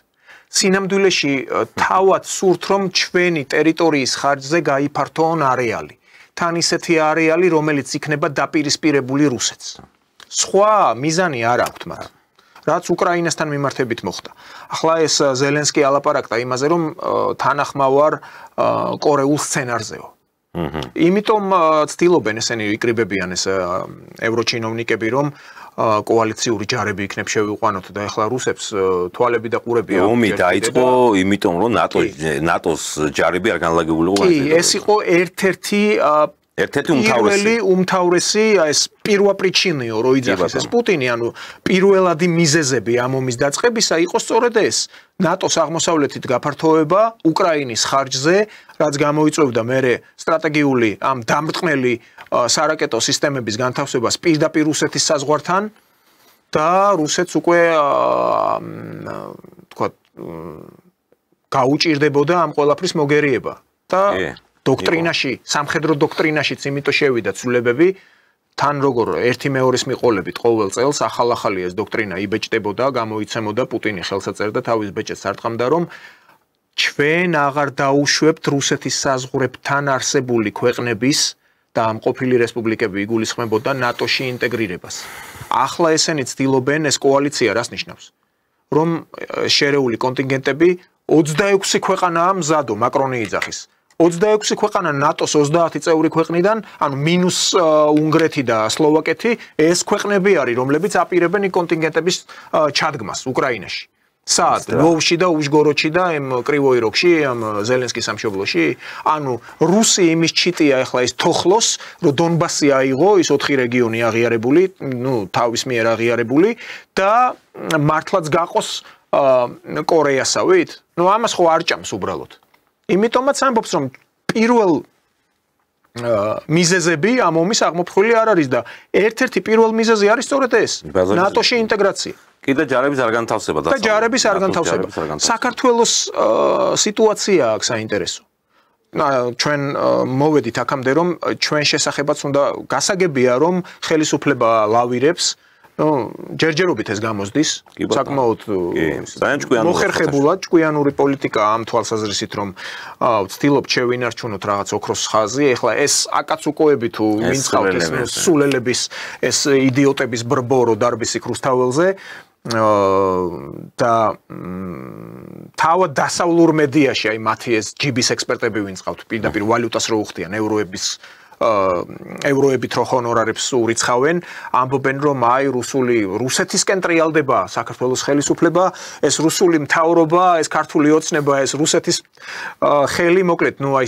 სინამდვილეში თავად სურთ რომ ჩვენი ტერიტორიის ხარჯზე გაიფართოონ არეალი. თან ისეთი არეალი, რომელიც იქნება დაპირისპირებული რუსეთს. სხვა მიზანი არ აქვთ, მაგრამ რაც უკრაინასთან მიმართებით მოხდა. ახლა ეს ზელენსკი ალაპარაკდა იმაზე, რომ თანახმა ვარ კორეულ სცენარზეო. იმიტომ ცდილობენ ესენი იკრიბებიან ეს ევროჩინოვნიკები, რომ კოალიციური ჯარები იქნებ შევიყვანოთ და ახლა რუსებს თვალები და ყურები აქვს. ომი დაიწყო, იმიტომ რომ ნატოს ჯარები არ განლაგებულიყო. კი, ეს იყო ერთ-ერთი უმთავრესი ეს პირველპრიჩინიო რო იძახის ეს პუტინი, ანუ პირველადი მიზეზები ამ ომის დაწყებისა იყო სწორედ ეს. ნატოს აღმოსავლეთით გაფართოება უკრაინის ხარჯზე, რაც გამოიწვევდა მერე სტრატეგიული ამ დამრტყმელი სარაკეტო სისტემების განთავსებას პირდაპირ რუსეთის საზღვართან და რუსეთს უკვე თქვა გაუჭირდებოდა ამ ყველაფრის მოგერიება და დოქტრინაში, სამხედრო დოქტრინაშიც იმიტომ შევიდა ცვლილებები, თან როგორ ერთი მეორის მიყოლებით ყოველ წელს ახალ-ახალი ეს დოქტრინა იბეჭდებოდა, გამოიცემოდა პუტინი ხელს აწერდა თავის ბეჭედს არტყამდა რომ ჩვენ აღარ დაუშვებთ რუსეთის საზღვრებთან არსებული ქვეყნების და ამ ყოფილი რესპუბლიკები იგულისხმებოდა ნატოში ინტეგრირებას. ახლა ესენი ცდილობენ ეს კოალიცია რას ნიშნავს? რომ შერეული კონტინგენტები 26 ქვეყანაა მზადო, მაკრონი იძახის. 26 ქვეყანა ნატოს 30 წევრი ქვეყნიდან, ანუ მინუს უნგრეთი და სლოვაკეთი, ეს ქვეყნები არის, რომლებიც აპირებენ იქ კონტინგენტების ჩადგმას უკრაინაში. სად? ლვოვში და უშგოროდში და ამ კრივოი როგში, ამ ზელენსკის სამშობლოში. ანუ რუსი იმის ჩიტია ახლა ის თოხლოს, რომ დონბასი აიღო, ის 4 რეგიონი აღიარებული, ნუ თავის მიერ აღიარებული და მართლაც გაყოს კორეასავით. ნუ ამას ხო არ ჭამს უბრალოდ. იმიტომაც ამბობს რომ პირველ მიზეზები ამ ომის აღმოფხვრილი არ არის და ერთ-ერთი პირველ მიზეზი არის სწორედ ეს ნატოში ინტეგრაცია. კიდე ჯარების არ განთავსება და ჯარების არ განთავსება. საქართველოს სიტუაცია აქ საინტერესო. ჩვენ მოვედით აქამდე რომ ჩვენ შესახებაც უნდა გასაგებია რომ ხელისუფლება ლავირებს ჯერჯერობით ეს გამოსდის, საკმაოდ ძალიან ჭკვიანური მოხერხებულად ჭკვიანური პოლიტიკა ამ თვალსაზრისით, რომ ვცდილობთ შევინარჩუნოთ რაღაც ოქროს ხაზი, ეხლა ეს აკაცუკოები თუ ვინც ყავთ ეს სულელების ეს იდიოტების ბრბორო დარბისი რუსთაველზე და თავად დასავლურ მედიაში აი მათი ეს ჯიბის ექსპერტები ვინც ყავთ პირდაპირ ვალუტას რო უხდიან ევროებით რო ჰონორარებს ურიცხავენ ამბობენ რომ აი რუსეთისკენ ტრიალდება საქართველოს ხელისუფლება ეს რუსული მთავრობა ეს ქართული ოცნება ეს რუსეთის ხელი მოკლედ ნუ აი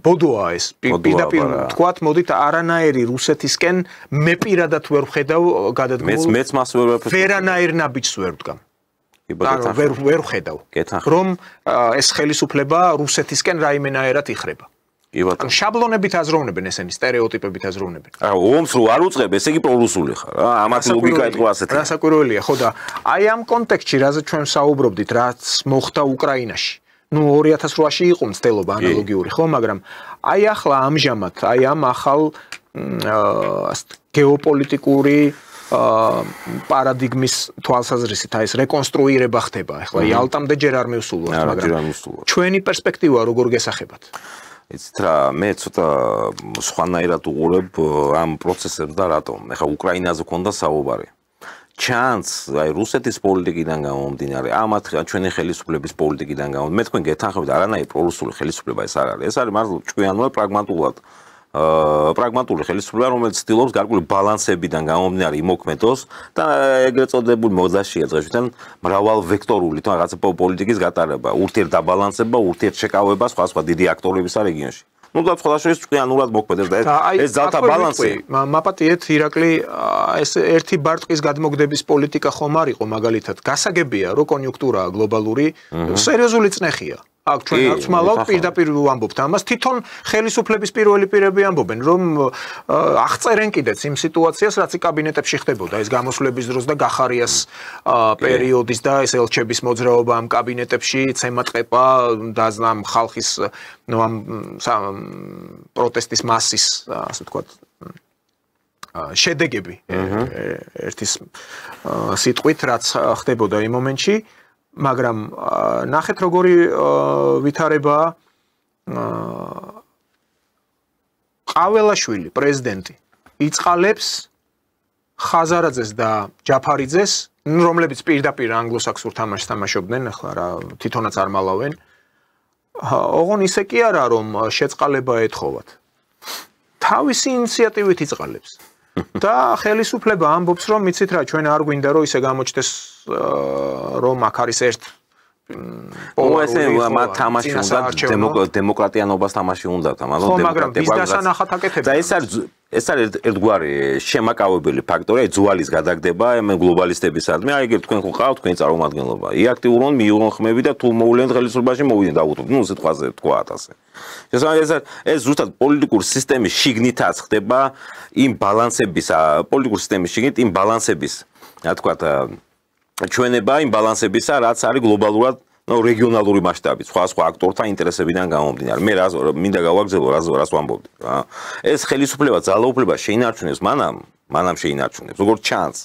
ბოდოა ეს პირდაპირ თქვათ მოდით არანაირი რუსეთისკენ მე პირადად ვერ ვხედავ გადადგმულ მეც მას ვერანაირ ნაბიჯს ვერ ვდგამ ვერ ვხედავ რომ ეს ხელისუფლება რუსეთისკენ რაიმენაერად იხრება შაბლონებით აზროვნებენ ესენი სტერეოტიპებით აზროვნებენ ომს რო არ უწყებ ესე იგი პრორუსული ხარ ამათ ლოგიკა ეთქვა ასეთი რასაკვირველია ხო და აი ამ კონტექსტში რაზე ჩვენ საუბრობდით რაც მოხდა უკრაინაში ნუ 2008-ში იყო მცდელობა ანალოგიური ხო მაგრამ აი ახლა ამჟამად აი ამ ახალ გეოპოლიტიკური პარადიგმის თვალსაზრისით აი ეს რეკონსტრუირება ხდება ახლა იალტამდე ჯერ არ მივსულვართ მაგრამ ჩვენი პერსპექტივა როგორ გესახებათ იცით რა მე ცოტა სხვანაირად უყურებ ამ პროცესებს და რატომ ეხლა უკრაინაზე ქონდა საუბარი ჩანს აი რუსეთის პოლიტიკიდან გამომდინარე ამათ ჩვენი ხელისუფლების პოლიტიკიდან გამომდინარე მე თქვენ გეთანხმებით არანაირი პრორუსული ხელისუფლება ეს არ არის მართლა ჭკვიანურად პრაგმატული ხელისუფლება რომელიც ცდილობს გარკვეული ბალანსებიდან გამომდინარე იმოქმედოს და ეგრეთ წოდებული მოდაშია დღეშიდან მრავალვექტორული თუ რაღაცა პოლიტიკის გატარება ურთიერთდაბალანსება ურთიერთშეკავება სხვა დიდი აქტორებისა რეგიონში ну და სხვა შორის ჭკვიანურად მოქმედებს და ეს ძალთა ბალანსი მაპატიეთ ირაკლი ეს ერთი ბარტყის გადმოგდების პოლიტიკა ხომ არ იყო მაგალითად გასაგებია რომ კონიუნქტურაა გლობალური სერიოზული წნეხია აქ ჩვენ არც მალავთ პირდაპირ ვამბობთ ამას თვითონ ხელისუფლების პირველი პირები ამბობენ რომ აღწერენ კიდეც იმ სიტუაციას რაც კაბინეტებში ხდებოდა ეს გამოსვლების დროს და გახარიას პერიოდის და ეს ელჩების მოძრაობა ამ კაბინეტებში ცემატყეპა და ამ ხალხის ნუ ამ პროტესტის მასის ასე ვთქვათ შედეგები ერთის სიტყვით რაც ხდებოდა იმ მომენტში მაგრამ ნახეთ როგორი ვითარებაა ყაველაშვილი პრეზიდენტი იწყალებს ხაზარაძეს და ჯაფარიძეს რომლებიც პირდაპირ ანგლოსაქსურ თამაშს თამაშობდნენ ახლა რა თვითონაც არ მალავენ ოღონ ისე კი არა რომ შეწყალება ეთხოვათ თავისი ინიციატივით იწყალებს და ხელისუფლება ამბობს რომ იცით რა ჩვენ არ გვინდა რომ ისე გამოჩნდეს რომ აქ არის ერთ ესე მათ თამაში უნდა დემოკრატიანობას თამაში უნდა მაგრამ ბიზნესანახად აკეთებენ და ეს არის ერთგვარი შემაკავებელი ფაქტორი ძუალის გადაგდება ამ გლობალისტებისადმი აი ეგრე თქვენ ხო ყავთ თქვენი წარმომადგენლობა იაქტიურონ მიიღონ ხმები და თუ მოვლენ ხელისუფლებაში მოვიდნენ დაუბრუნდეთ ნუ სიტყვაზე თქვათ ასე ეს ზუსტად პოლიტიკური სისტემის შიგნითაც ხდება იმ ბალანსების პოლიტიკური სისტემის შიგნით იმ ბალანსების რა თქვათ ჩვენება იმ ბალანსებისა რაც არის გლობალურად რეგიონალური მასშტაბით სხვა აქტორთა ინტერესებიდან გამომდინარე მე მინდა გავაგზავნო რას ვამბობდი რა ეს ხელისუფლება ძალაუფლება შეინარჩუნებს მანამ შეინარჩუნებს როგორც ჩანს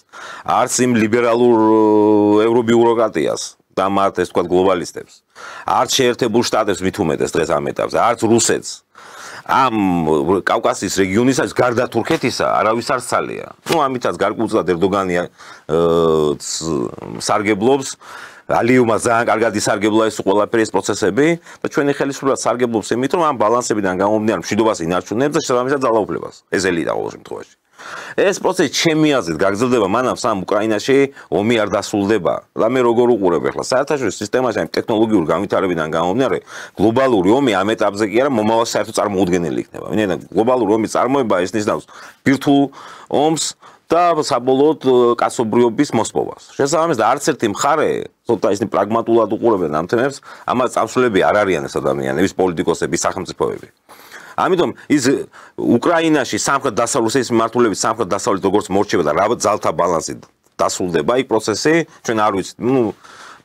არც იმ ლიბერალურ ევრობიუროკრატიას და მათ ეს თქვა გლობალისტებს არც შეერთებულ შტატებს მით უმეტეს დღეს ამ ეტაპზე არც რუსეთს ამ კავკასიის რეგიონისაც გარდა თურქეთისა არავის არ სცალია ну ამითაც გარკვეულწილად ერდოგანი სარგებლობს ალიუმა ძალიან კარგად ისარგებლა ეს ყველაფერი ეს პროცესები და ჩვენი ხელისუფლება სარგებლობს იმით რომ ამ ბალანსებიდან გამომდინარე მშვიდობას ინარჩუნებს და შესაბამისად ძალაუფლებას ეზელია ყოველ შემთხვევაში ეს პროცესი ჩემი აზრით გაგრძელდება მანამ სამ უკრაინაში ომი არ დასრულდება და მე როგორ უყურებ ახლა საერთაშორისო სისტემაში ამ ტექნოლოგიური განვითარებიდან გამომდინარე გლობალური ომი ამ ეტაპზე კი არა მომავალ საერთო წარმოუდგენელი იქნება ვინაიდან გლობალური ომის წარმოება ეს ნიშნავს ბირთვულ ომს და საბოლოოდ კაცობრიობის მოსპოვას. შესაბამისად არც ერთი მხარე ცოტა ისინი პრაგმატულად უყურებენ ამ თემებს, ამას წამსვლები არ არიან ეს ადამიანები, პოლიტიკოსები, სახელმწიფოები. ამიტომ ის უკრაინაში სამხრეთ-დასავლეთის მმართველობის სამხრეთ-დასავლეთ როგორც მორჩება და რა ძალთა ბალანსი დასრულდება, იქ პროცესი ჩვენ არ ვიცით, ну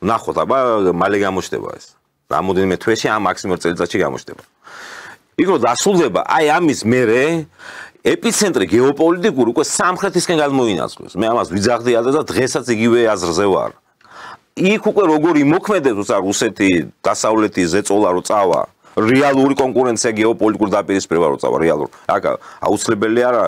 ნახოთ, აბა მალე გამოჩნდება ეს. რამოდენიმე თვეში ამ მაქსიმუმ წელიწადში გამოჩნდება. იქ რომ დასრულდება, აი ამის მერე ეპიცენტრი გეოპოლიტიკური უკვე სამხრეთისკენ გადმოინაცვლეს. მე ამას ვიძახდი ადრე და დღესაც იგივე აზრზე ვარ. იქ უკვე როგორ იმოქმედებს რუსეთი დასავლეთის ზეწოლა რო წავა რეალური კონკურენცია გეოპოლიტიკურ დაპირისპირება რო წავა რეალურ აქ აუცილებელი არა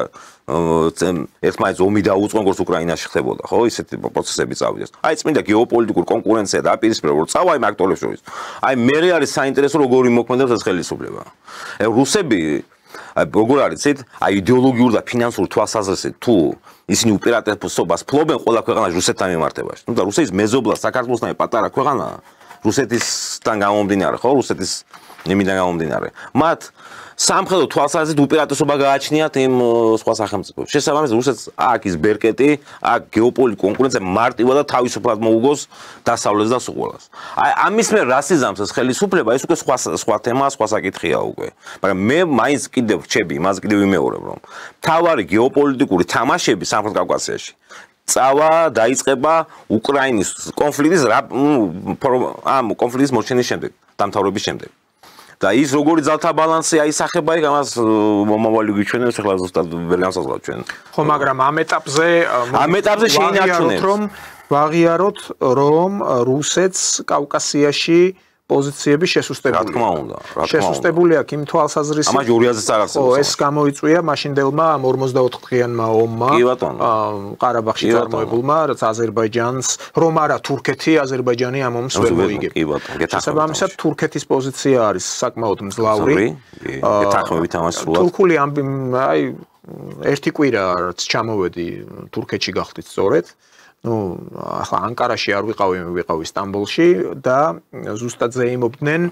ერთმანეთს ომი დაუწყო როგორც უკრაინაში ხდებოდა ხო ისეთი პროცესები წავიდეს აი წმინდა გეოპოლიტიკურ კონკურენცია დაპირისპირება რო წავა იმ აქტორებს შორის აი მე არის საინტერესო როგორ იმოქმედებს ეს ხელისუფლება რუსები აი როგორ არის ცით აი იდეოლოგიურ და ფინანსურ თვალსაზრისით თუ ისინი უპირატესობას ფლობენ ყველა ქვეყანაში რუსეთთან მიმართებაში თუმცა რუსეთის მეზობლა საქართველოსთან პატარა ქვეყანაა რუსეთისთან გამომდინარე ხო რუსეთის იმიდან გამომდინარე მათ სამხედრო თვალსაზრისით უპირატესობა გააჩნიათ იმ სხვა სახელმწიფოებს. შესაბამისად, რუსეთს აქ ის ბერკეტი, აქ გეოპოლიტიკური კონკურენცია მარტივად და თავისუფლად მოუგოს დასავლეთს და სულ ყველას. აი ამის მე რას იზამს ეს ხელისუფლება, ეს უკვე სხვა თემაა, სხვა საკითხია უკვე. მაგრამ მე მაინც კიდევ რჩები, იმას კიდევ ვიმეორებ, რომ მთავარი გეოპოლიტიკური თამაშები სამხრეთ კავკასიაში წავა დაიწყება უკრაინის კონფლიქტის ამ კონფლიქტის მოჩენის შემდეგ, დამთავრების შემდეგ. და ის როგორი ძალთა ბალანსი აისახება იქ ამას მომავალი გვიჩვენებს ახლა ზუსტად ვერ განსაზღვრავთ ჩვენ ხო მაგრამ ამ ეტაპზე შეინარჩუნებს რომ ვაღიაროთ რომ რუსეთს კავკასიაში პოზიციები შესუსტებულია. რა თქმა უნდა. შესუსტებული აქვს იმ თვალსაზრისით. ამაში 2000-ს არ არსებობს. ხო, ეს გამოიწვია მაშინდელმა 44-დღიანმა ომმა. ყარაბაღში წარმოებულმა, რაც აზერბაიჯანს, რომ არა თურქეთი, აზერბაიჯანი ამ ომს ვერ მოიგებს. კი ბატონო, შესაბამისად თურქეთის პოზიცია არის საკმაოდ მძლავრი. გეთანხმებით ამას სრულად. თურქული აი ერთი კვირა რაც ჩამოვედი თურქეთში გახდით სწორედ. Ну, ახლა ანკარაში არ ვიყავი სტამბოლში და ზუსტად ზეიმობდნენ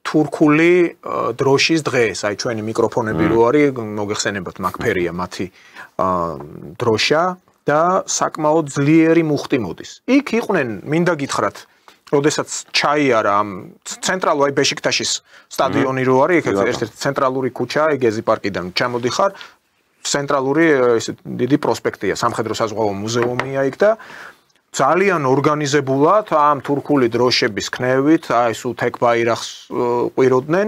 თურქული დროშის დღეს, აი ჩვენი მიკროფონები რო არის, მოგეხსენებათ მაგფერია მათი დროშა და საკმაოდ ძლიერი მუხტი მოდის. იქ იყვნენ, მინდა გითხრათ, როდესაც ჩაიარა ამ ცენტრალურ აი ბეშიქტაშის სტადიონი რო არის, იქ ერთ-ერთი ცენტრალური ქუჩა, ეგეზი პარკიდან ჩამოდიხარ ცენტრალური ესე დიდი პროსპექტია, სამხედრო საზღვაო მუზეუმია იქ და ძალიან ორგანიზებულად ამ თურქული დროშების ქნევით, აი სულ თეკ ბაირახს ყვიროდნენ.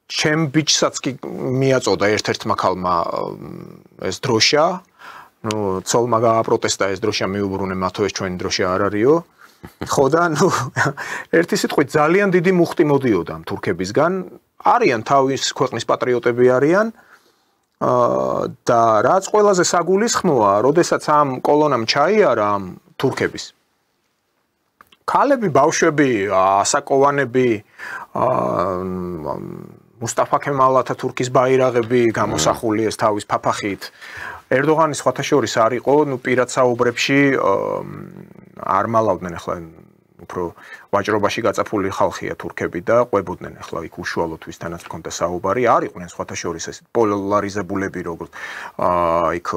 ჩემ ბიჭსაც კი მიაწოდა ერთ-ერთმა ქალმა ეს დროშა. ნუ ცოლმა გააპროტესტა ეს დროშა მიუბრუნე მათო ეს ჩვენი დროშა არ არისო. ხო და ნუ ერთი სიტყვით ძალიან დიდი მუხტი მოდიოდა ამ თურქებისგან. არიან თავის ქვეყნის პატრიოტები არიან და რაც ყველაზე საგულისხმოა, როდესაც ამ კოლონამ ჩაიარა ამ თურქების ქალები, ბავშვები, ასაკოვანები, მუსტაფა ქემალ ათათურქის ბაირაღები გამოსახული ეს თავის ფაფახით. ერდოღანის სხვათა შორის არ იყო, ნუ პირად საუბრებში არ მალავდნენ ახლა უფრო ვაჭრობაში გაწაფული ხალხია თურქები და ყვებოდნენ ახლა იქ უშუალოდ ვისთანაც მქონდა საუბარი არ იყვნენ სხვათა შორის ეს პოლარიზებულები როგორც იქ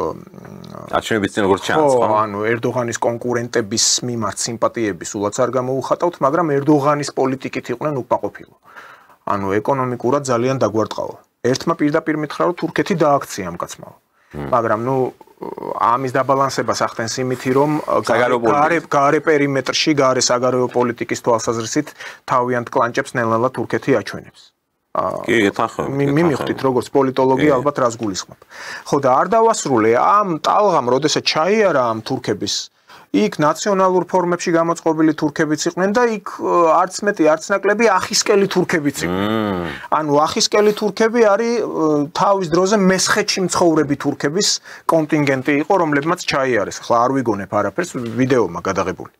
აჩვენების წინ როგორც ჩანს ხო ანუ ერდოღანის კონკურენტების მიმართ სიმპათიები სულაც არ გამოუხატავთ მაგრამ ერდოღანის პოლიტიკით იყვნენ უკმაყოფილო ანუ ეკონომიკურად ძალიან დაგვარტყაო ერთმა პირდაპირ მითხრა რომ თურქეთი დააქცია ამ კაცმა მაგრამ ნუ ამის დაბალანსებას ახდენს იმითი რომ გარე პერიმეტრში გარე საგარეო პოლიტიკის თვალსაზრისით თავიანთ კლანჭებს ნელ-ნელა თურქეთი აჩვენებს. კი, ეთანხმები. მიმივხვდით როგორც პოლიტოლოგი ალბათ რას გულისხმობ. ხო და არ დავასრულე ამ ტალღამ როდესაც ჩაიარა ამ თურქების იქ ნაციონალურ ფორმებში გამოწყობილი თურქებიც იყვნენ და იქ არც მეტი არც ნაკლები ახისკელი თურქებიც იყვნენ. ანუ ახისკელი თურქები არის თავის დროზე მესხეთში მცხოვრები თურქების კონტინგენტი იყო, რომლებმაც ჩაიარეს. ახლა არ ვიგონებ არაფერს, ვიდეომა გადაღებული.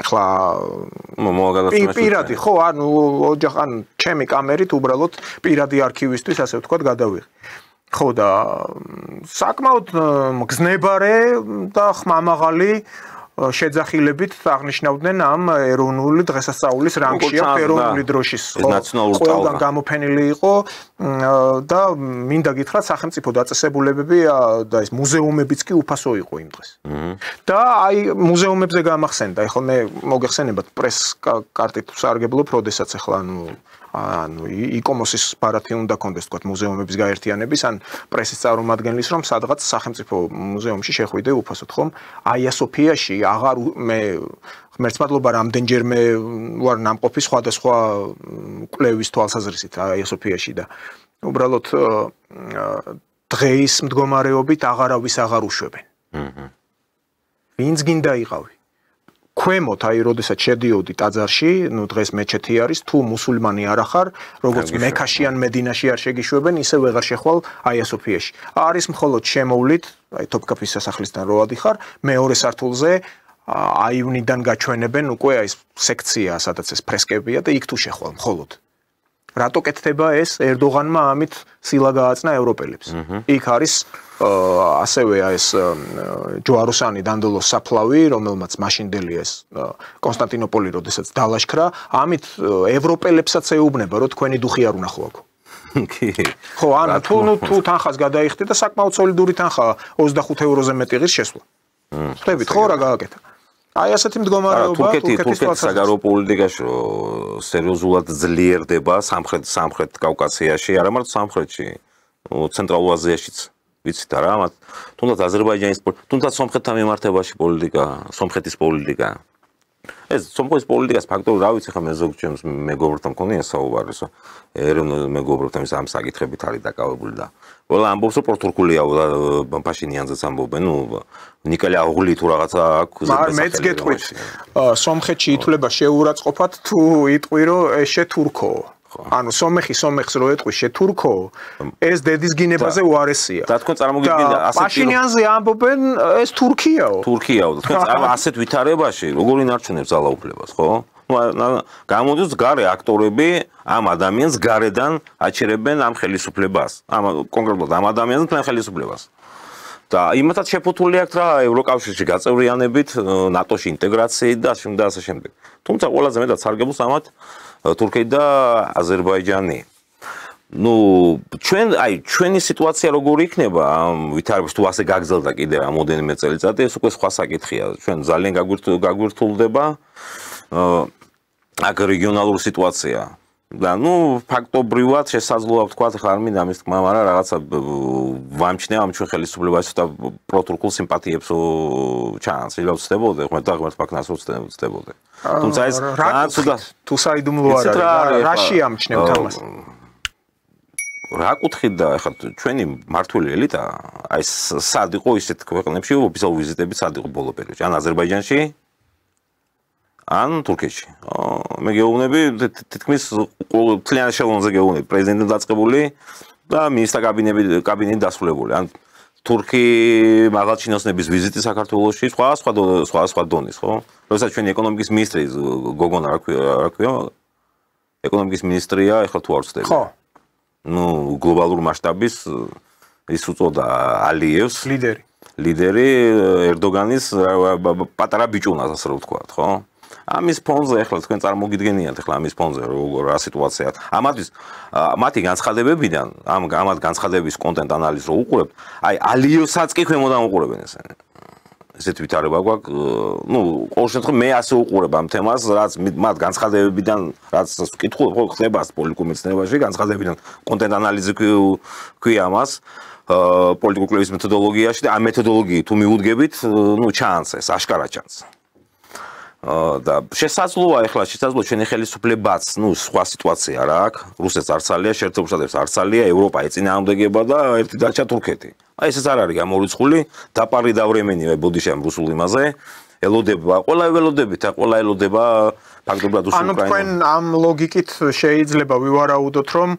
ახლა პირადი ხო, ანუ ოჯახან ჩემი კამერით უბრალოდ პირადი არქივისთვის ასე ვთქვათ გადავიღე. ხო და საკმაოდ მგზნებარე და ხმამაღალი შეძახილებით აღნიშნავდნენ ამ ეროვნული დღესასწაულის რანგში ეროვნული დროშის ყველგან გამოფენილი იყო და მინდა გითხრათ სახელმწიფო დაწესებულებები და ეს მუზეუმებიც კი უფასო იყო იმ დღეს. და აი მუზეუმებზე გამახსენდა, ეხლა მე მოგეხსენებათ პრეს კარტით სარგებლობ, როდესაც ეხლა ანუ იკომოსის ბარათი უნდა კონდეს თქვა მუზეუმების გაერთიანების ან პრესის წარმომადგენლის რომ სადღაც სახელმწიფო მუზეუმში შეხვიდე უფასოდ ხომ აია სოფიაში აღარ მე ღმერთმადლობა რამდენჯერმე ვარ ნამყოფი სხვადასხვა კვლევის თვალსაზრისით აია სოფიაში და უბრალოდ დღეის მდგომარეობით აღარავის აღარ უშვებენ. ვინც გინდა იყავი. ქვემოთ, აი, როდესაც შედიოდი ტაძარში, ნუ დღეს მეჩეთი არის, თუ მუსულმანი არ ახარ, როგორც მექაში ან მედინაში არ შეგიშვებენ, ისე ვეღარ შეხვალ აია სოფიაში. არის მხოლოდ შემოვლით, აი, თოფქაფის სასახლისთან რო ადიხარ, მეორე სართულზე აივნიდან გაჩვენებენ უკვე აი ეს სექცია, სადაც ეს ფრესკებია და იქ თუ შეხვალ მხოლოდ. რატო კეთდება ეს? ერდოღანმა ამით სილა გააწნა ევროპელებს. იქ არის ასევე ეს ჯოაროსანი დანდოლოს საფლავი, რომელმაც მაშინდელი ეს კონსტანტინოპოლი როდესაც დალაშქრა, ამით ევროპელებსაც ეუბნება, რომ თქვენი დუხი არ უნახო აქ. ხო, ანუ თუ თანხას გადაიხდი და საკმაოდ სოლიდური თანხაა 25 ევროზე მეტი ღირს შესვლა. ხვდებით, ხო რა გააკეთა? აი ასეთი მდგომარეობა თურქეთის საგარეო პოლიტიკაში სერიოზულად ძლიერდება სამხრეთ კავკასიაში, არა მარტო სამხრეთში, ცენტრალურ აზიაშიც. ვიცით რა, თუნდაც აზერბაიჯანის, თუნდაც სომხეთთან მიმართებაში პოლიტიკა, სომხეთის პოლიტიკა. ეს სომხეთის პოლიტიკას ფაქტორი რა ვიცი, ხა მე ზოგ ჩემს მეგობრებთან მქონია საუბარი, ეროვნულ მეგობრებთან ის ამ საკითხებით არის დაკავებული და ყველა ამბობს, რომ პორტურკულია ფაშინიანზეც ამბობენ, ნიკელი აღული თუ რაღაცა აქვს. მაგრამ მეც გეტყვით, სომხეთში ითვლება შეურაცხყოფად თუ იტყვი, რომ ეშე თურქო. ანუ სომეხს რო ეტყვი შეთურქო, ეს დედის გინებაზე უარესია. და თქვენ წარმოგიდგენთ ასეთ პაშინიანზე ამბობენ, ეს თურქიაო. თურქიაო. თქვენ ასეთ ვითარებაში როგორ ინარჩუნებს ძალაუფლებას, ხო? გამოდის გარე აქტორები ამ ადამიანს გარედან აჩერებენ ამ ხელისუფლებას. კონკრეტულად ამ ადამიანს თან ხელისუფლებას. და იმათაც შეფუთული აქვს რა ევროკავშირში გაწევრიანებით, ნატოში ინტეგრაციით და ასე შემდეგ. თუმცა ყველაზე მეტად სარგებლობს ამათ თურქეთი და აზერბაიჯანი. ნუ ჩვენი სიტუაცია როგორი იქნება ამ ვითარებაში თუ ასე გაგრძელდა კიდე რამოდენიმე წელიწადი, ეს უკვე სხვა საკითხია. ჩვენ ძალიან გაგვირთულდება აქ რეგიონალური სიტუაცია. და ნუ ფაქტობრივად შესაძლოა ვთქვა, ხა არ მინდა ამის თქმა, მაგრამ რაღაცა ვამჩნევ ამ ჩვენ ხელისუფლებას და პროტურკულ სიმპათიებს ჩანს. შეიძლება ვწდებოდე, ღმერთ ფაქნას ვწდებოდე. თუმცა ეს რაც თუ საიდუმლო არ არის, რაში ამჩნევთ ამას? რა კუთხით და ხა ჩვენი მართული ელიტა, აი სად იყო ისეთ ქვეყნებში ოფიციალურ ვიზიტებით სად იყო ბოლო პერიოდში? ან აზერბაიჯანში? ან თურქეთში. მე გეუბნები თითქმის მთლიან ешელონზე გეუბნები პრეზიდენტი დაწყებული და მინისტრთა კაბინეტი დასრულებული. ან თურქი მაღალჩინოსნების ვიზიტი საქართველოში სხვა დონის, ხო? როდესაც ჩვენი ეკონომიკის მინისტრი გოგონა რა ქვია? ეკონომიკის მინისტრია, ეხლა თუ არ ვცდები. ხო. ნუ გლობალურ მასშტაბის ის უწოდა ალიევს ლიდერი ერდოგანის პატარა ბიჭუნას, ასე რომ ვთქვათ, ხო? ამის ფონზე ახლა თქვენ წარმოგიდგენიათ ახლა ამის ფონზე რა სიტუაციაა. ამათვის მათი განცხადებებიდან, ამათ განცხადების კონტენტ ანალიზს რო უყურებთ, აი ალიევსაც კი ქვემოდან უყურებენ ესეთ ვითარება გვაქვს, ნუ ყოველ შემთხვევაში მე ასე უყურებ ამ თემას, რაც მათ განცხადებებიდან, რაც ვკითხულობ, ხო ხდება პოლიტიკურ მეცნიერებაში, განცხადებებიდან კონტენტ ანალიზი ქვია ამას. პოლიტიკურ კვლევის მეთოდოლოგიაში და ამ მეთოდოლოგიით თუ მიუდგებით, ნუ ჩანს ეს, აშკარა ჩანს. და შესაძლოა ჩვენი ხელისუფლებაც, ნუ სხვა სიტუაცია რა აქვს, რუსეთს არ ცალია, შეერთებულ შტატებს არ ცალია, ევროპა ეწინააღმდეგება და ერთი დარჩა თურქეთი. აი ესეც არ არის გამორიცხული, დაპარი დავრემენი ბოდიში ამ რუსულ იმაზე, ელოდება, ყველა ელოდება ფაქტობრივად რუსულ უკრაინას. ანუ თქვენ ამ ლოგიკით შეიძლება ვივარაუდოთ, რომ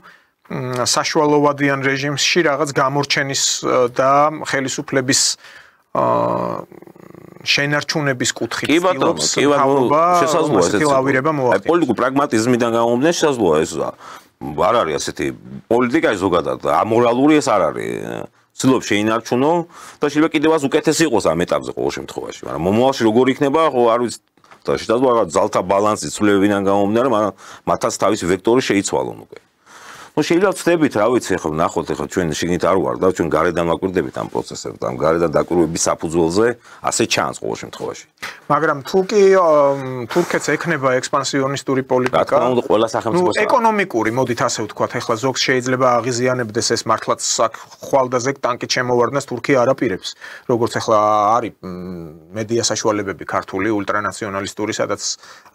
საშუალოვადიან რეჟიმში რაღაც გამორჩენის და ხელისუფლების შენარჩუნების კუთხით ცდილობს შესაძლოა ესეთი ლავირება მოახდინოს. პოლიტიკურ პრაგმატიზმიდან გამომდინარე შესაძლოა ეს არ არის ასეთი პოლიტიკა ზოგადად ამორალური ეს არ არის. ცდილობს შეინარჩუნო და შეიძლება კიდევაც უკეთესი იყოს ამ ეტაპზე ყოველ შემთხვევაში, მაგრამ მომავალში როგორ იქნება, ხო არ ვიცი. და შესაძლოა ძალთა ბალანსი ცვლილებებიდან გამომდინარე, მათაც თავისი ვექტორი შეიცვალონ უკვე. ნუ შეიძლება ვწდებით, რა ვიცი, ხო ნახოთ, ხო ჩვენ შიგნით არ ვარ და ჩვენ გარედან ვაკვირდებით ამ პროცესებს, ამ გარედან დაკვირვების საფუძველზე ასე ჩანს ყოველ შემთხვევაში. მაგრამ თურქეთს ექნება ექსპანსიონისტური პოლიტიკა. რა თქმა უნდა, ყველა სახელმწიფოს ეკონომიკური, მოდით ასე ვთქვათ, ეხლა ზოგს შეიძლება აღიზიანებდეს ეს მართლაც ხვალდაზე ტანკით შემოვარდნას თურქია არ აპირებს. როგორც ეხლა არის მედია საშუალებები ქართული ულტრანაციონალისტური, სადაც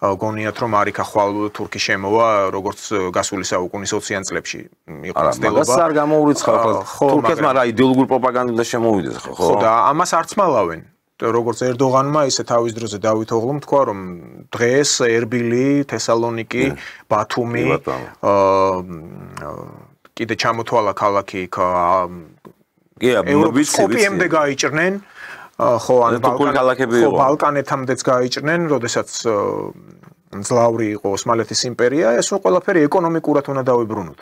გონიათ რომ არიქა ხვალ თურქი შემოვა, როგორც გასული საუკუნის 20-იან წლებში. პერიოდებში იყო ცდილობა. მაგას არ გამოურიცხავ თურქეთმა რა იდეოლოგიურ პროპაგანდას შემოვიდეს ხო? ხო და ამას არც მალავენ. როგორც ერდოღანმა, ისე თავის დროზე დავით ოღლუმ თქვა, რომ დღეს ერბილი, თესალონიკი, ბათუმი კიდე ჩამოთვალა ქალაქი იქ ევროპის გაიჭრნენ, ხო, ან ბალკანეთამდეც გაიჭრნენ, როდესაც ძლავრი იყო ოსმალეთის იმპერია, ეს ყველაფერი ეკონომიკურად უნდა დავიბრუნოთ.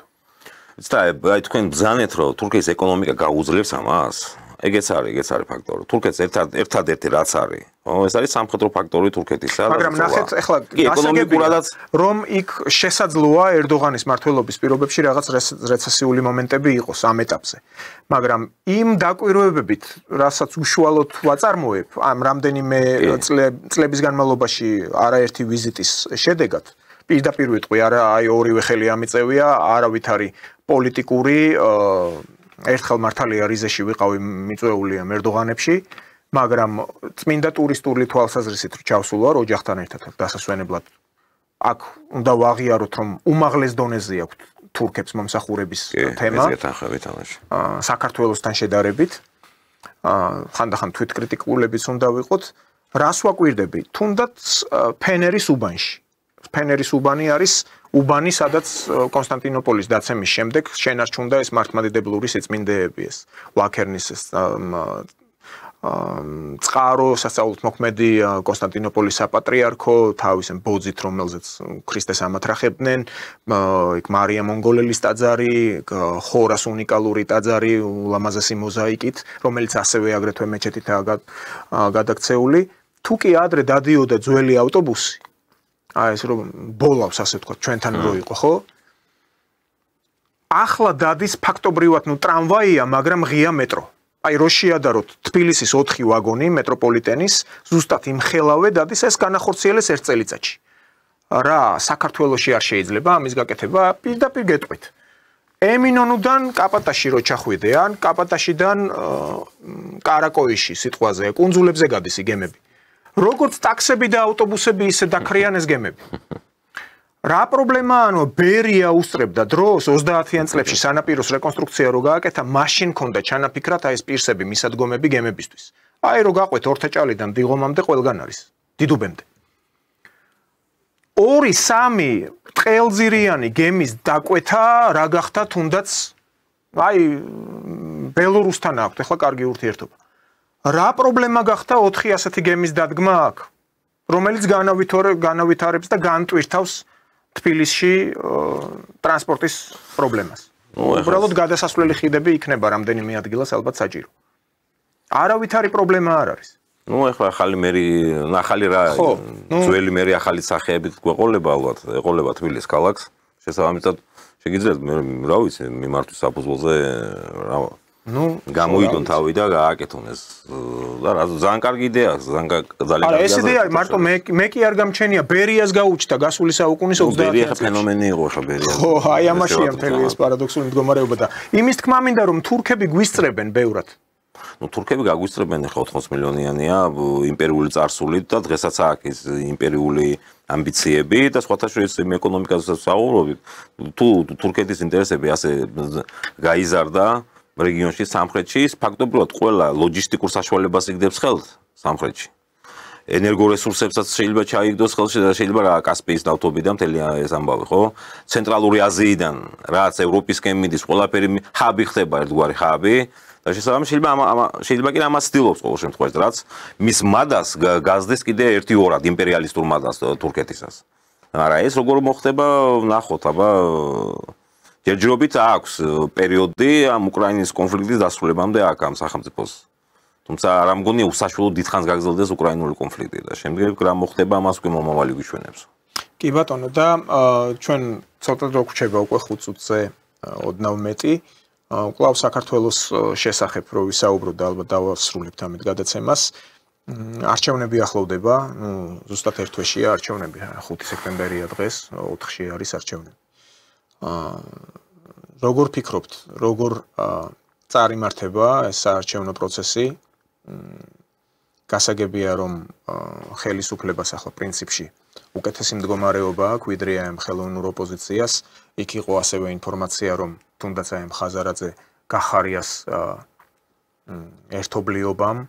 იცით, აი თქვენ ბრძანეთ, რომ თურქეთის ეკონომიკა გაუძლებს ამას. ეგეც არის ფაქტორი. თურქეთს ერთადერთი რაც არის. ეს არის სამხედრო ფაქტორი თურქეთისა. მაგრამ ნახეთ, ახლა ეკონომიკურადაც რომ იქ შესაძლოა ერდოღანის მმართველობის პირობებში რაღაც რეცესიული მომენტები იყოს ამ ეტაპზე. მაგრამ იმ დაკვირვებებით, რასაც უშუალოდ ვაწარმოებ, ამ რამდენიმე წლების განმავლობაში არაერთი ვიზიტის შედეგად, პირდაპირ ვიტყვი, არა აი ორივე ხელი ამიწევია, არავითარი პოლიტიკური ერთხელ მართალია რიზეში ვიყავი მიწვეული ამ ერდოღანებში, მაგრამ წმინდა ტურისტული თვალსაზრისით ჩავსულა ოჯახთან ერთად დასასვენებლად. აქ უნდა ვაღიაროთ, რომ უმაღლეს დონეზე აქვს თურქებს მომსახურების თემა. საქართველოსთან შედარებით. ხანდახან თვითკრიტიკულებიც უნდა ვიყოთ. რას ვაკვირდები? თუნდაც ფენერის უბანში. ფენერის უბანი არის უბანი, სადაც კონსტანტინოპოლის დაცემის შემდეგ შენარჩუნდა ეს მართლმადიდებლური სიწმინდეები, ეს ვაქერნის წყარო, სასწაულთ მოქმედი კონსტანტინოპოლის საპატრიარქო, თავის ბოძით, რომელზეც ქრისტეს ამათრახებდნენ, იქ მარია მონგოლელის ტაძარი, ხორას უნიკალური ტაძარი ულამაზესი მოზაიკით, რომელიც ასევე აგრეთვე მეჩეთითაა გადაქცეული. თუ კი ადრე დადიოდა ძველი ავტობუსი, აი ეს რომ ბოლავს ასე თქვა ჩვენთან რო იყო ხო? ახლა დადის ფაქტობრივად ტრამვაია, მაგრამ ღია მეტრო. აი რო შეადაროთ თბილისის 4 ვაგონი მეტროპოლიტენის, ზუსტად იმ ხელავე დადის ეს განახორციელეს ერთ წელიწადში. რა საქართველოში არ შეიძლება ამის გაკეთება? პირდაპირ გეტყვით. ემინონუდან კაპატაში რო ჩახვიდე, ან კაპატაშიდან კარაკოიში სიტყვაზე, კუნძულებზე გადის გემები. როგორც ტაქსები და ავტობუსები ისე დაქრიანეს გემები. რა პრობლემაა, ანუ ბერია უსწრებდა დროს 30-იან წლებში სანაპიროს რეკონსტრუქცია რო გააკეთა, მაშინ ქონდა ჩანაფიქრად აი ეს პირსები, მისადგომები გემებისთვის. აი რო გაყვეთ ორთაჭალიდან დიღომამდე ყველგან არის, დიდუბემდე. 2-3 ტყელძირიანი გემის დაკვეთა რა გახდა თუნდაც აი ბელორუსთან აქვს ახლა კარგი ურთიერთობა. რა პრობლემა გახდა 4 ასეთი გემის დადგმა აქ, რომელიც განავითარებს და განტვირთავს თბილისში ტრანსპორტის პრობლემას. უბრალოდ გადასასვლელი ხიდები იქნება რამდენიმე ადგილას ალბათ საჭირო. არავითარი პრობლემა არ არის. ახლა ახალი რა ძველი მერი ახალი სახეებით გვეყოლება ალბათ, ეყოლება თბილისის ქალაქს. შესაბამისად შეგიძლიათ რა ვიცი, მიმართვის საფუძველზე რა გამოიდონ თავი და გააკეთონ ეს და რა ძალიან კარგი იდეაა, ძალიან კარგი. ეს იდეა მარტო მე კი არ გამჩენია, ბერიას გაუჩნდა გასული საუკუნის 30-იან ბერია ფენომენი იყო ხო ბერია. ხო, აი ამაშია მთელი ეს პარადოქსული მდგომარეობა და იმის თქმა მინდა რომ თურქები გვისწრებენ ბევრად. თურქები გაგვისწრებენ ხო 80 მილიონიანია იმპერიული წარსულით და დღესაც აქვს იმპერიული ამბიციები და სხვათა შორის იმ ეკონომიკაზეც საუბრობთ. თუ თურქეთის ინტერესები ასე გაიზარდა რეგიონში, სამხრეთში, ფაქტობრივად ყველა ლოჯისტიკურ საშუალებას იგდებს ხელთ სამხრეთში. ენერგორესურსებსაც შეიძლება ჩაიგდოს ხელში და შეიძლება რა კასპიის ნავთობიდან მთელი ეს ამბავი, ხო? ცენტრალური აზიიდან, რაც ევროპისკენ მიდის, ყველაფერი ჰაბი ხდება, ერთგვარი ჰაბი და შესაბამისად შეიძლება კი ამას ცდილობს ყოველ შემთხვევაში, რაც მის მადას გაზდეს კიდე 1-2 იმპერიალისტურ მადას თურქეთისას. არა, ეს როგორ მოხდება, ნახოთ, აბა ჯერჯერობით აქვს პერიოდი ამ უკრაინის კონფლიქტის დასრულებამდე აქ ამ სახელმწიფოს. თუმცა არ ამგონია უსაშუალო დიდხანს გაგრძელდეს უკრაინული კონფლიქტი და შემდეგ რა მოხდება ამას უკვე მომავალი გვიშვენებს. კი ბატონო და ჩვენ ცოტა დრო გვჩება უკვე 5 წუთზე ოდნავ მეტი. კვლავ საქართველოს შესახებ რო ვისაუბროთ და ალბათ დავასრულებთ ამით გადაცემას. არჩევნები ახლოვდება, ზუსტად ერთ თვეშია არჩევნები, 5 სექტემბერია დღეს, 4-ში არის არჩევნები. როგორ ფიქრობთ, როგორ წარიმართება ეს საარჩევნო პროცესი? გასაგებია რომ ხელისუფლებას ახლა პრინციპში უკეთესი მდგომარეობა აქვს ვიდრე ამ ხელოვნურ ოპოზიციას. იქ იყო ასევე ინფორმაცია რომ თუნდაც აი ხაზარაძე გახარიას ერთობლიობამ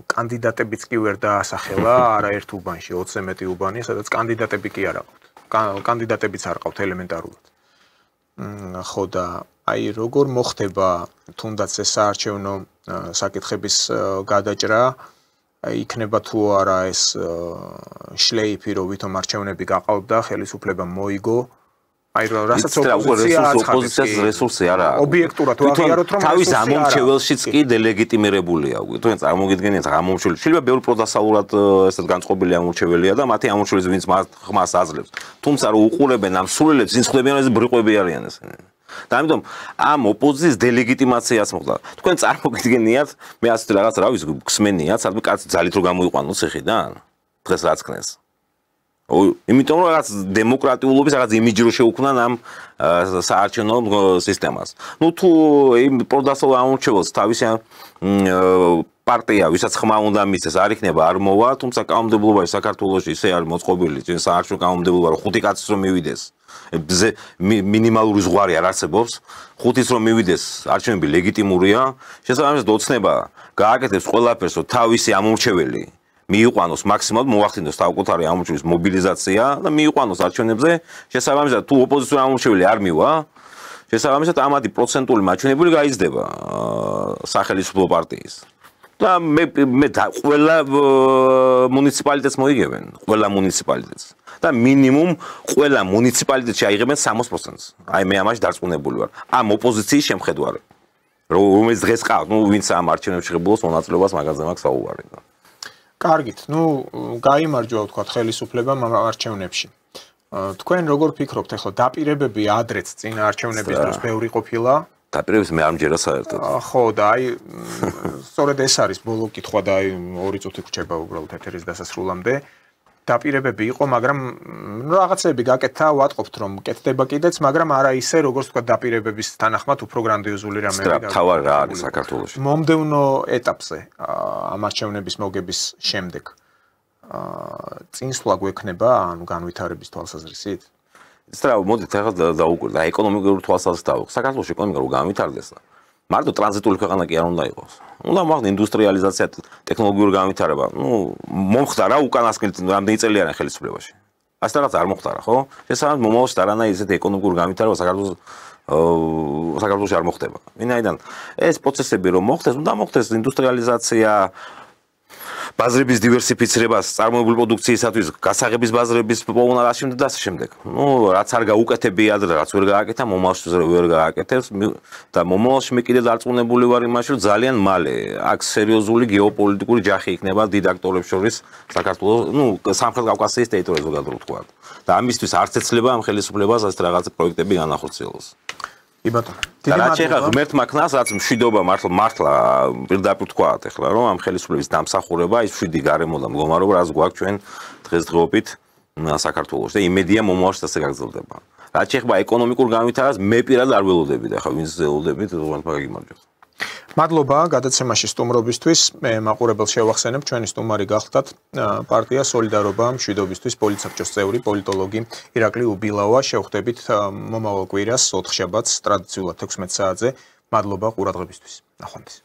კანდიდატებიც კი ვერ დაასახელა არაერთ უბანში 20-ზე მეტი უბანია სადაც კანდიდატები კი არ აყავთ. კანდიდატებიც არ ყავთ ელემენტარულად. ხო და აი როგორ მოხდება თუნდაც ეს საარჩევნო საკითხების გადაჭრა იქნება თუ არა ეს შლეიფი რომ ვითომ არჩევნები გაყავდა ხელისუფლებამ მოიგო აი რასაც ოპოზიციას რესურსი არ აქვს ობიექტურად ვაღიაროთ რომ თავის ამომრჩეველშიც კი დელეგიტიმირებულია უკვე წარმოგიდგენიათ ამომრჩეველი შეიძლება ბევრ პროდასალურად ესეთ განწყობილი ამომრჩეველია და მათი ამომრჩეველიც ვინც ხმას აძლევს თუმცა რომ უყურებენ ამ სულელებს ვინც ხდებიან ეს ბრიყვები არიან ესენი და ამიტომ ამ ოპოზიციის დელეგიტიმაციას მოხდა თქვენ წარმოგიდგენიათ მე ასეთ რაღაც რა ვიცი გსმენიათ სადმე კაცი ძალით რო გამოიყვანოს ციხიდან დღეს რაც ქნეს იმიტომ რომ რაღაც დემოკრატიულობის რაღაც იმიჯი რო შეუქმნან ამ საარჩევნო სისტემას. ნუ თუ იმ პროდასალ ამორჩეველს თავისი პარტია, ვისაც ხმა უნდა მისცეს, არ იქნება არ მოვა, თუმცა კანონმდებლობაში საქართველოში ისე არის მოწყობილი, ჩვენ საარჩევნო კანონმდებლობა რომ 5 კაცის რომ მივიდეს, მინიმალური ზღვარი არ არსებობს, 5-ის რომ მივიდეს, არჩევნები ლეგიტიმურია, შესაბამისად ოცნება გააკეთებს ყველაფერს, რომ თავისი ამორჩეველი მიიყვანოს მაქსიმალურად მოახდინოს თავკუთარი ამორჩევის მობილიზაცია და მიიყვანოს არჩევნებზე შესაბამისად თუ ოპოზიციური ამორჩეველი არ მივა შესაბამისად ამათი პროცენტული მაჩვენებელი გაიზრდება სახელმწიფო პარტიის და მე ყველა მუნიციპალიტეტს მოიგებენ ყველა მუნიციპალიტეტს და მინიმუმ ყველა მუნიციპალიტეტში აიღებენ 60%-ს აი მე ამაში დარწმუნებული ვარ ამ ოპოზიციის შემხედვარი რომელიც დღეს ყავს ნუ ვინც ამ არჩევნებში ღებულობს მონაწილეობას მაგაზე მაქვს საუბარი კარგით, ნუ გაიმარჯვა ვთქვათ ხელისუფლებამ ამ არჩევნებში. თქვენ როგორ ფიქრობთ ახლა დაპირებები ადრეც წინა არჩევნების დროს ბევრი ყოფილა? დაპირებებს მე არ მჯერა საერთოდ. ხო და აი სწორედ ეს არის ბოლო კითხვა და აი 2 წუთი გრჩება უბრალოდ ეთერის დასასრულამდე. დაპირებები იყო, მაგრამ რაღაცები გაკეთდა, ვატყობთ რომ კეთდება კიდეც, მაგრამ არა ისე როგორც თქვა დაპირებების თანახმად უფრო გრანდიოზული რამეები გააკეთა. თავარ რა არის საქართველოში. მომდევნო ეტაპზე ამ არჩევნების მოგების შემდეგ წინსვლა გვექნება, ანუ განვითარების თვალსაზრისით? ის რა მოდით ახლა დაუკვირდა ეკონომიკური თვალსაზრისით დავუყო. საქართველოში ეკონომიკა რო განვითარდეს და მარტო ტრანზიტული ქვეყანა კი არ უნდა იყოს. უნდა მოხდეს ინდუსტრიალიზაცია, ტექნოლოგიური განვითარება. ნუ მომხდა რა უკანასკნელ რამდენი წელი არის ხელისუფლებაში. ასე რაღაც არ მომხდარა, ხო? შესაბამისად მომავალში არანაირი ისეთი ეკონომიკური განვითარება საქართველოში არ მოხდება. ვინაიდან ეს პროცესები რომ მოხდეს, უნდა მოხდეს ინდუსტრიალიზაცია, ბაზრების დივერსიფიცირება, წარმოებული პროდუქციისათვის გასაღების ბაზრების პოვნა და ასე შემდეგ. ნუ რაც არ გაუკეთებია ადრე, რაც ვერ გააკეთა, მომავალში ვერ გააკეთებს და მომავალში მე კიდე დარწმუნებული ვარ იმაში, რომ ძალიან მალე აქ სერიოზული გეოპოლიტიკური ჯახი იქნება დიდ აქტორებს შორის საქართველოს, ნუ სამხრეთ კავკასიის ტერიტორიაზე ზოგადად ვთქვა. და ამისთვის არც ეცლება ამ ხელისუფლებას ასეთ რაღაც პროექტები განახორციელოს. კი ბატონო. რაც ეხა ღმერთმა ქნას, რაც მშვიდობა მართლა პირდაპირ თქვათ ეხლა, რომ ამ ხელისუფლების დამსახურება ის მშვიდი გარემო და მდგომარეობა, რაც გვაქვს ჩვენ დღესდღეობით საქართველოში და იმედია მომავალშიც ასე გაგრძელდება. რაც ეხება ეკონომიკურ განვითარებას, მე პირადად არ ველოდები და ხა ვინც ველოდებით, თუმცა გაგიმარჯვებთ. მადლობა გადაცემაში სტუმრობისთვის. მე მაყურებელს შევახსენებ, ჩვენი სტუმარი გახლდათ პარტია სოლიდარობა მშვიდობისთვის პოლიტსაბჭოს წევრი პოლიტოლოგი ირაკლი უბილავა. შევხვდებით მომავალ კვირას 4 შაბათს ტრადიციულად 16 საათზე. მადლობა ყურადღებისთვის. ნახვამდის.